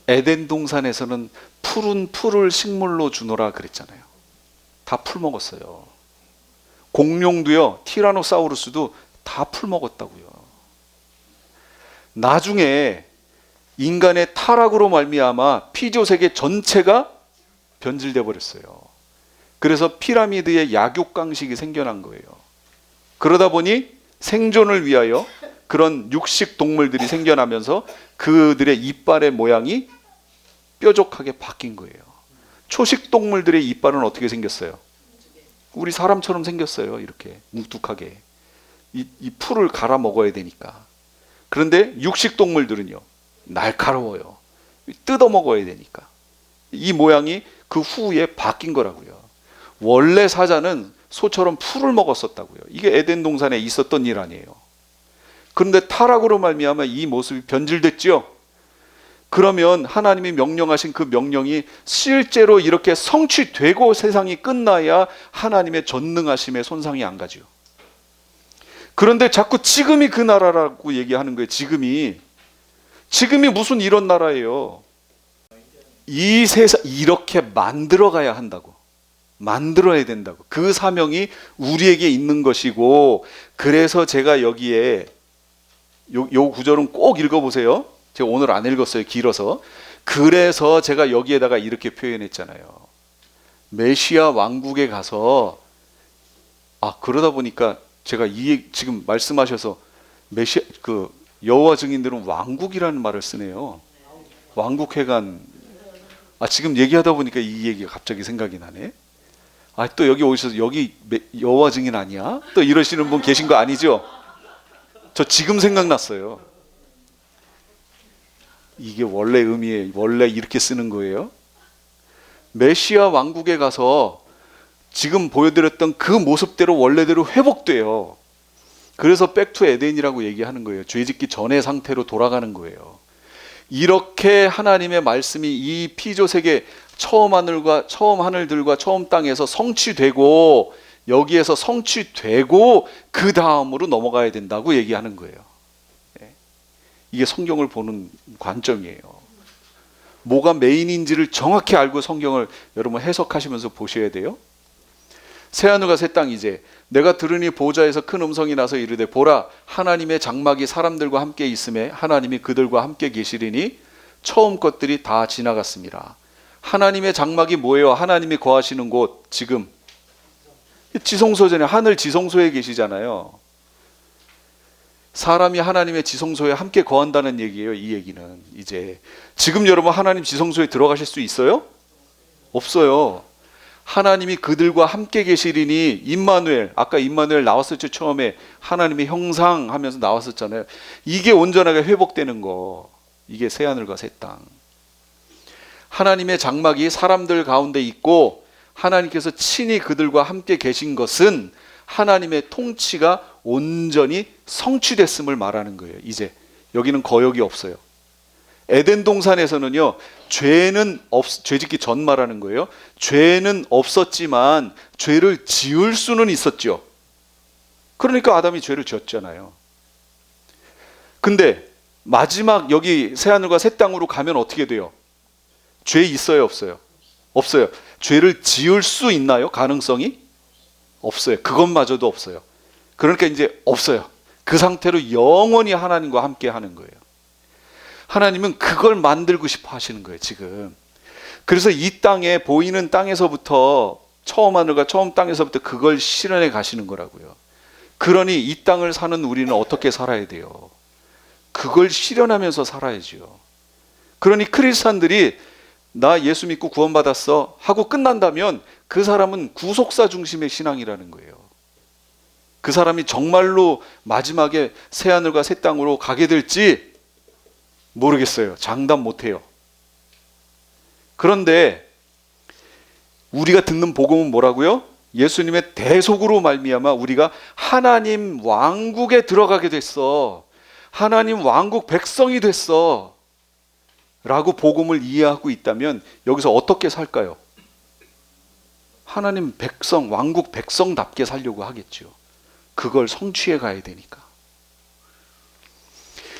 에덴 동산에서는 푸른 풀을 식물로 주노라 그랬잖아요. 다 풀 먹었어요. 공룡도요, 티라노사우루스도 다 풀 먹었다고요. 나중에 인간의 타락으로 말미암아 피조 세계 전체가 변질돼 버렸어요. 그래서 피라미드의 약육강식이 생겨난 거예요. 그러다 보니 생존을 위하여 그런 육식 동물들이 생겨나면서 그들의 이빨의 모양이 뾰족하게 바뀐 거예요. 초식 동물들의 이빨은 어떻게 생겼어요? 우리 사람처럼 생겼어요. 이렇게 뭉툭하게. 이 풀을 갈아 먹어야 되니까. 그런데 육식 동물들은요, 날카로워요. 뜯어 먹어야 되니까. 이 모양이 그 후에 바뀐 거라고요. 원래 사자는 소처럼 풀을 먹었었다고요. 이게 에덴 동산에 있었던 일 아니에요. 그런데 타락으로 말미암아 이 모습이 변질됐죠. 그러면 하나님이 명령하신 그 명령이 실제로 이렇게 성취되고 세상이 끝나야 하나님의 전능하심에 손상이 안 가죠. 그런데 자꾸 지금이 그 나라라고 얘기하는 거예요. 지금이 무슨 이런 나라예요. 이 세상 이렇게 만들어 가야 한다고. 만들어야 된다고. 그 사명이 우리에게 있는 것이고, 그래서 제가 여기에 요 구절은 꼭 읽어보세요. 제가 오늘 안 읽었어요. 길어서. 그래서 제가 여기에다가 이렇게 표현했잖아요. 메시아 왕국에 가서, 그러다 보니까 제가 지금 말씀하셔서 메시아 여호와 증인들은 왕국이라는 말을 쓰네요. 왕국회관. 지금 얘기하다 보니까 이 얘기가 갑자기 생각이 나네. 또 여기 오셔서 여기 여호와 증인 아니야? 또 이러시는 분 계신 거 아니죠? 저 지금 생각났어요. 이게 원래 의미에 원래 이렇게 쓰는 거예요. 메시아 왕국에 가서 지금 보여드렸던 그 모습대로 원래대로 회복돼요. 그래서 백투 에덴이라고 얘기하는 거예요. 죄짓기 전의 상태로 돌아가는 거예요. 이렇게 하나님의 말씀이 이 피조 세계 처음 하늘들과 처음 땅에서 성취되고, 여기에서 성취되고 그 다음으로 넘어가야 된다고 얘기하는 거예요. 이게 성경을 보는 관점이에요. 뭐가 메인인지를 정확히 알고 성경을 여러분 해석하시면서 보셔야 돼요. 새하늘과 새 땅, 이제 내가 들으니 보좌에서 큰 음성이 나서 이르되 보라, 하나님의 장막이 사람들과 함께 있음에 하나님이 그들과 함께 계시리니 처음 것들이 다 지나갔습니다. 하나님의 장막이 뭐예요? 하나님이 거하시는 곳. 지금 지성소전에 하늘 지성소에 계시잖아요. 사람이 하나님의 지성소에 함께 거한다는 얘기예요. 이 얘기는 이제 지금 여러분 하나님 지성소에 들어가실 수 있어요? 없어요. 하나님이 그들과 함께 계시리니, 임마누엘, 아까 임마누엘 나왔었죠. 처음에 하나님의 형상 하면서 나왔었잖아요. 이게 온전하게 회복되는 거. 이게 새하늘과 새 땅. 하나님의 장막이 사람들 가운데 있고 하나님께서 친히 그들과 함께 계신 것은 하나님의 통치가 온전히 성취됐음을 말하는 거예요. 이제 여기는 거역이 없어요. 에덴 동산에서는요, 죄짓기 전 말하는 거예요. 죄는 없었지만 죄를 지을 수는 있었죠. 그러니까 아담이 죄를 지었잖아요. 근데 마지막 여기 새하늘과 새 땅으로 가면 어떻게 돼요? 죄 있어요, 없어요? 없어요. 죄를 지을 수 있나요? 가능성이? 없어요. 그것마저도 없어요. 그러니까 이제 없어요. 그 상태로 영원히 하나님과 함께 하는 거예요. 하나님은 그걸 만들고 싶어 하시는 거예요, 지금. 그래서 이 땅에, 보이는 땅에서부터, 처음 하늘과 처음 땅에서부터 그걸 실현해 가시는 거라고요. 그러니 이 땅을 사는 우리는 어떻게 살아야 돼요? 그걸 실현하면서 살아야죠. 그러니 크리스찬들이 나 예수 믿고 구원받았어 하고 끝난다면 그 사람은 구속사 중심의 신앙이라는 거예요. 그 사람이 정말로 마지막에 새하늘과 새 땅으로 가게 될지 모르겠어요. 장담 못해요. 그런데 우리가 듣는 복음은 뭐라고요? 예수님의 대속으로 말미암아 우리가 하나님 왕국에 들어가게 됐어. 하나님 왕국 백성이 됐어 라고 복음을 이해하고 있다면 여기서 어떻게 살까요? 하나님 백성, 왕국 백성답게 살려고 하겠죠. 그걸 성취해 가야 되니까.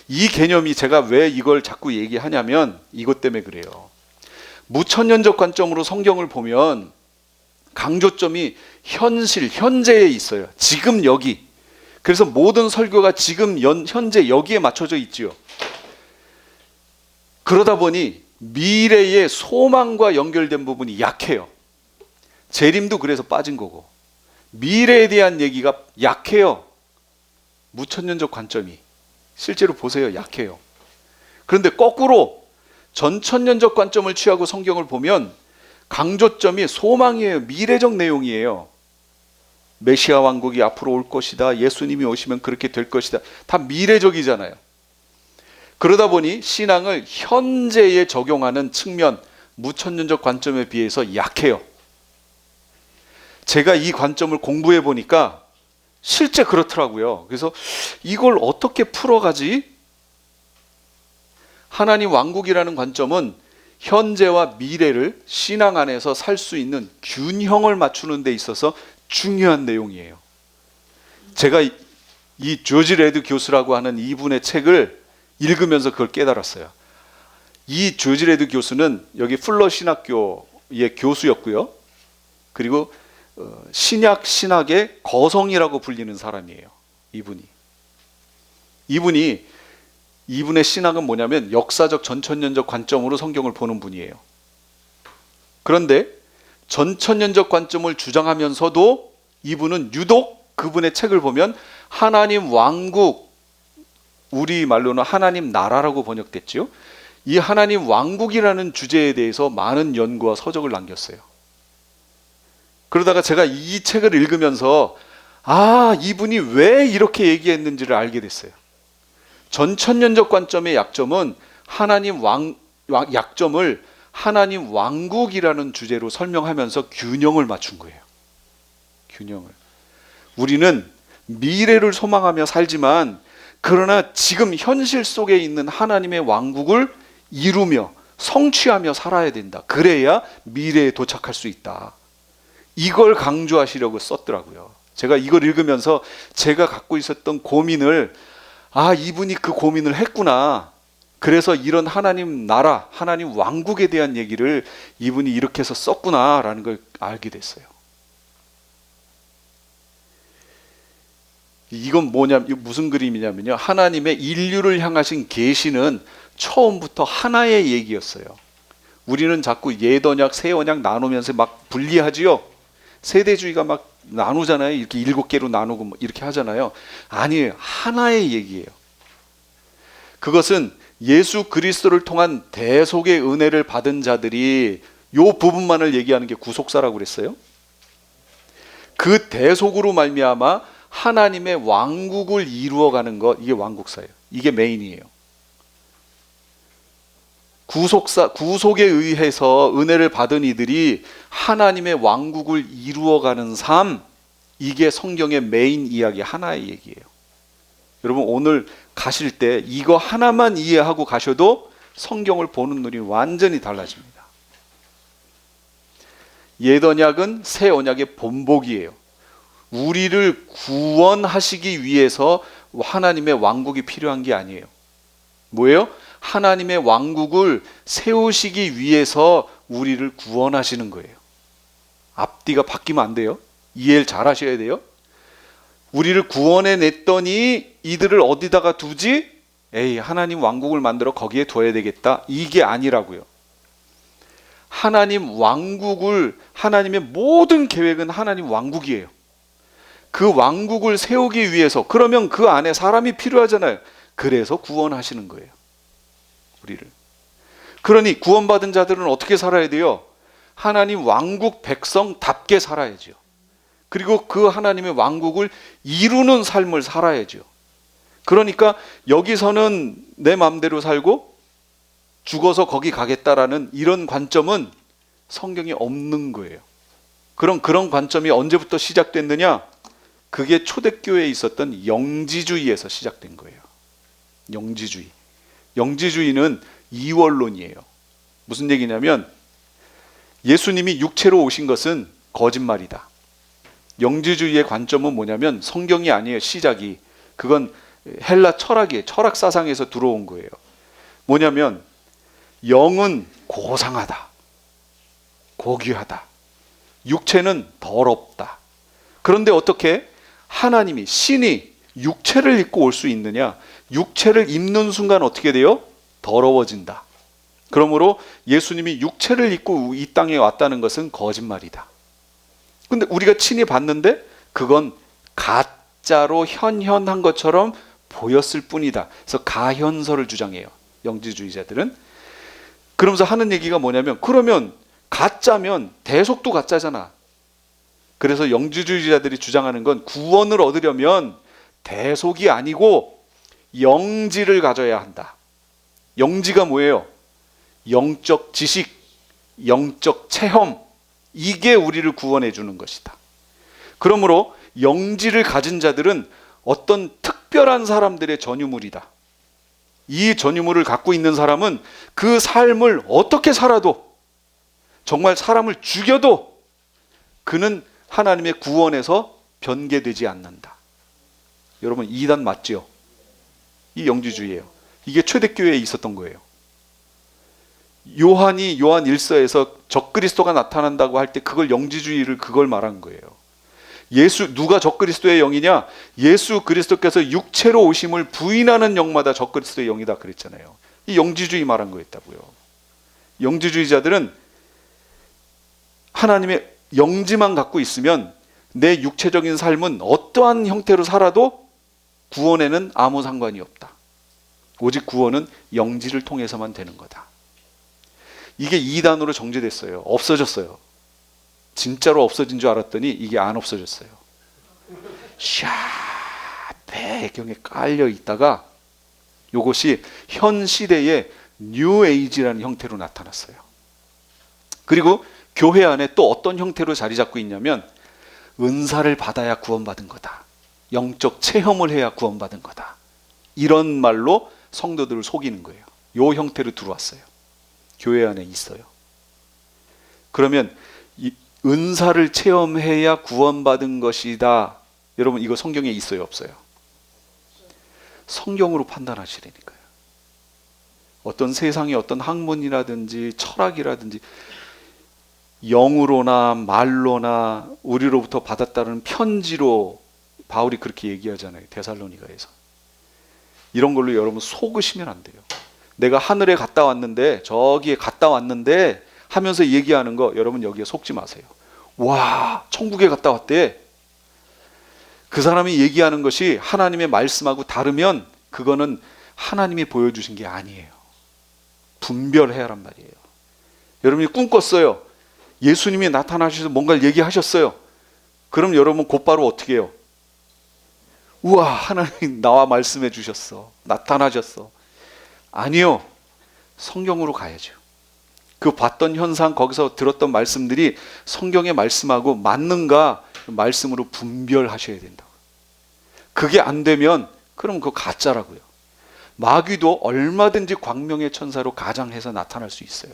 이 개념이 제가 왜 이걸 자꾸 얘기하냐면 이것 때문에 그래요. 무천년적 관점으로 성경을 보면 강조점이 현실, 현재에 있어요. 지금 여기. 그래서 모든 설교가 지금 현재 여기에 맞춰져 있지요. 그러다 보니 미래의 소망과 연결된 부분이 약해요. 재림도 그래서 빠진 거고, 미래에 대한 얘기가 약해요. 무천년적 관점이 실제로 보세요. 약해요. 그런데 거꾸로 전천년적 관점을 취하고 성경을 보면 강조점이 소망이에요. 미래적 내용이에요. 메시아 왕국이 앞으로 올 것이다. 예수님이 오시면 그렇게 될 것이다. 다 미래적이잖아요. 그러다 보니 신앙을 현재에 적용하는 측면, 무천년적 관점에 비해서 약해요. 제가 이 관점을 공부해 보니까 실제 그렇더라고요. 그래서 이걸 어떻게 풀어가지? 하나님 왕국이라는 관점은 현재와 미래를 신앙 안에서 살 수 있는 균형을 맞추는 데 있어서 중요한 내용이에요. 제가 이 조지 레드 교수라고 하는 이분의 책을 읽으면서 그걸 깨달았어요. 이 조지 레드 교수는 여기 풀러 신학교의 교수였고요. 그리고 신약의 거성이라고 불리는 사람이에요. 이분의 신학은 뭐냐면 역사적 전천년적 관점으로 성경을 보는 분이에요. 그런데 전천년적 관점을 주장하면서도 이분은 유독 그분의 책을 보면 하나님 왕국, 우리말로는 하나님 나라라고 번역됐죠. 이 하나님 왕국이라는 주제에 대해서 많은 연구와 서적을 남겼어요. 그러다가 제가 이 책을 읽으면서 이분이 왜 이렇게 얘기했는지를 알게 됐어요. 전천년적 관점의 약점은 약점을 하나님 왕국이라는 주제로 설명하면서 균형을 맞춘 거예요. 균형을. 우리는 미래를 소망하며 살지만 그러나 지금 현실 속에 있는 하나님의 왕국을 이루며 성취하며 살아야 된다. 그래야 미래에 도착할 수 있다. 이걸 강조하시려고 썼더라고요. 제가 이걸 읽으면서 제가 갖고 있었던 고민을 이분이 그 고민을 했구나. 그래서 이런 하나님 나라, 하나님 왕국에 대한 얘기를 이분이 이렇게 해서 썼구나라는 걸 알게 됐어요. 이건 무슨 그림이냐면요. 하나님의 인류를 향하신 계시는 처음부터 하나의 얘기였어요. 우리는 자꾸 옛언약, 새언약 나누면서 막 분리하지요. 세대주의가 막 나누잖아요. 이렇게 7개로 나누고 이렇게 하잖아요. 아니에요. 하나의 얘기예요. 그것은 예수 그리스도를 통한 대속의 은혜를 받은 자들이 요 부분만을 얘기하는 게 구속사라고 그랬어요. 그 대속으로 말미암아 하나님의 왕국을 이루어가는 것, 이게 왕국사예요. 이게 메인이에요. 구속에 의해서 은혜를 받은 이들이 하나님의 왕국을 이루어가는 삶, 이게 성경의 메인 이야기, 하나의 얘기예요. 여러분 오늘 가실 때 이거 하나만 이해하고 가셔도 성경을 보는 눈이 완전히 달라집니다. 옛 언약은 새 언약의 본복이에요. 우리를 구원하시기 위해서 하나님의 왕국이 필요한 게 아니에요. 뭐예요? 하나님의 왕국을 세우시기 위해서 우리를 구원하시는 거예요. 앞뒤가 바뀌면 안 돼요. 이해를 잘 하셔야 돼요. 우리를 구원해 냈더니 이들을 어디다가 두지? 하나님 왕국을 만들어 거기에 둬야 되겠다. 이게 아니라고요. 하나님 왕국을, 하나님의 모든 계획은 하나님 왕국이에요. 그 왕국을 세우기 위해서, 그러면 그 안에 사람이 필요하잖아요. 그래서 구원하시는 거예요. 우리를. 그러니 구원받은 자들은 어떻게 살아야 돼요? 하나님 왕국 백성답게 살아야죠. 그리고 그 하나님의 왕국을 이루는 삶을 살아야죠. 그러니까 여기서는 내 마음대로 살고 죽어서 거기 가겠다라는 이런 관점은 성경에 없는 거예요. 그런 관점이 언제부터 시작됐느냐? 그게 초대교회에 있었던 영지주의에서 시작된 거예요. 영지주의. 영지주의는 이원론이에요. 무슨 얘기냐면 예수님이 육체로 오신 것은 거짓말이다. 영지주의의 관점은 뭐냐면 성경이 아니에요. 시작이. 그건 헬라 철학이에요. 철학 사상에서 들어온 거예요. 뭐냐면 영은 고상하다, 고귀하다, 육체는 더럽다. 그런데 어떻게 하나님이, 신이 육체를 입고 올 수 있느냐? 육체를 입는 순간 어떻게 돼요? 더러워진다. 그러므로 예수님이 육체를 입고 이 땅에 왔다는 것은 거짓말이다. 근데 우리가 친히 봤는데 그건 가짜로 현현한 것처럼 보였을 뿐이다. 그래서 가현설을 주장해요, 영지주의자들은. 그러면서 하는 얘기가 뭐냐면, 그러면 가짜면 대속도 가짜잖아. 그래서 영지주의자들이 주장하는 건 구원을 얻으려면 대속이 아니고 영지를 가져야 한다. 영지가 뭐예요? 영적 지식, 영적 체험, 이게 우리를 구원해 주는 것이다. 그러므로 영지를 가진 자들은 어떤 특별한 사람들의 전유물이다. 이 전유물을 갖고 있는 사람은 그 삶을 어떻게 살아도, 정말 사람을 죽여도 그는 하나님의 구원에서 변개되지 않는다. 여러분, 이단 맞죠? 이 영지주의예요. 이게 초대교회에 있었던 거예요. 요한이 요한 1서에서 적그리스도가 나타난다고 할 때 그걸 영지주의를 그걸 말한 거예요. 누가 적그리스도의 영이냐? 예수 그리스도께서 육체로 오심을 부인하는 영마다 적그리스도의 영이다 그랬잖아요. 이 영지주의 말한 거였다고요. 영지주의자들은 하나님의 영지만 갖고 있으면 내 육체적인 삶은 어떠한 형태로 살아도 구원에는 아무 상관이 없다. 오직 구원은 영지를 통해서만 되는 거다. 이게 이단으로 정제됐어요. 없어졌어요. 진짜로 없어진 줄 알았더니 이게 안 없어졌어요. 샤 배경에 깔려 있다가 이것이 현 시대의 뉴에이지라는 형태로 나타났어요. 그리고 교회 안에 또 어떤 형태로 자리 잡고 있냐면, 은사를 받아야 구원받은 거다, 영적 체험을 해야 구원받은 거다, 이런 말로 성도들을 속이는 거예요. 이 형태로 들어왔어요. 교회 안에 있어요. 그러면 이 은사를 체험해야 구원받은 것이다, 여러분 이거 성경에 있어요, 없어요? 성경으로 판단하시라니까요. 어떤 세상의 어떤 학문이라든지 철학이라든지 영으로나 말로나 우리로부터 받았다는 편지로 바울이 그렇게 얘기하잖아요, 데살로니가에서. 이런 걸로 여러분 속으시면 안 돼요. 내가 하늘에 갔다 왔는데, 저기에 갔다 왔는데 하면서 얘기하는 거, 여러분 여기에 속지 마세요. 와, 천국에 갔다 왔대. 그 사람이 얘기하는 것이 하나님의 말씀하고 다르면 그거는 하나님이 보여주신 게 아니에요. 분별해야란 말이에요. 여러분이 꿈 꿨어요. 예수님이 나타나셔서 뭔가를 얘기하셨어요. 그럼 여러분 곧바로 어떻게 해요? 우와, 하나님 나와 말씀해 주셨어, 나타나셨어. 아니요, 성경으로 가야죠. 그 봤던 현상, 거기서 들었던 말씀들이 성경의 말씀하고 맞는가 말씀으로 분별하셔야 된다고. 그게 안 되면 그럼 그거 가짜라고요. 마귀도 얼마든지 광명의 천사로 가장해서 나타날 수 있어요.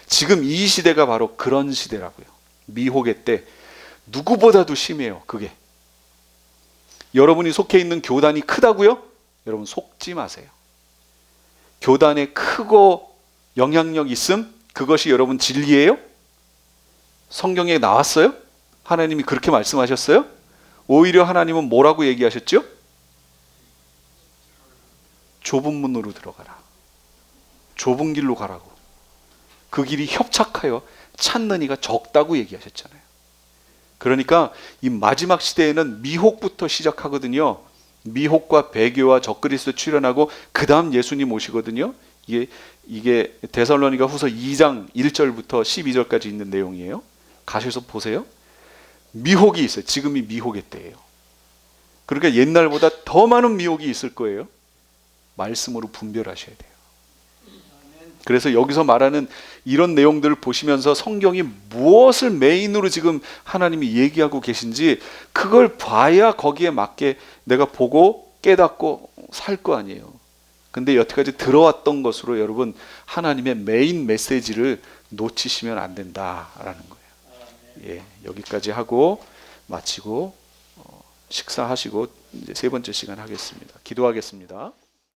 지금 이 시대가 바로 그런 시대라고요. 미혹의 때 누구보다도 심해요. 그게. 여러분이 속해 있는 교단이 크다고요? 여러분 속지 마세요. 교단에 크고 영향력 있음, 그것이 여러분 진리예요? 성경에 나왔어요? 하나님이 그렇게 말씀하셨어요? 오히려 하나님은 뭐라고 얘기하셨죠? 좁은 문으로 들어가라, 좁은 길로 가라고. 그 길이 협착하여 찾는 이가 적다고 얘기하셨잖아요. 그러니까 이 마지막 시대에는 미혹부터 시작하거든요. 미혹과 배교와 적그리스도 출현하고 그 다음 예수님 오시거든요. 이게 데살로니가 후서 2장 1절부터 12절까지 있는 내용이에요. 가셔서 보세요. 미혹이 있어요. 지금이 미혹의 때예요. 그러니까 옛날보다 더 많은 미혹이 있을 거예요. 말씀으로 분별하셔야 돼요. 그래서 여기서 말하는 이런 내용들을 보시면서 성경이 무엇을 메인으로 지금 하나님이 얘기하고 계신지 그걸 봐야 거기에 맞게 내가 보고 깨닫고 살 거 아니에요. 근데 여태까지 들어왔던 것으로 여러분 하나님의 메인 메시지를 놓치시면 안 된다라는 거예요. 예, 여기까지 하고 마치고 식사하시고 이제 세 번째 시간 하겠습니다. 기도하겠습니다.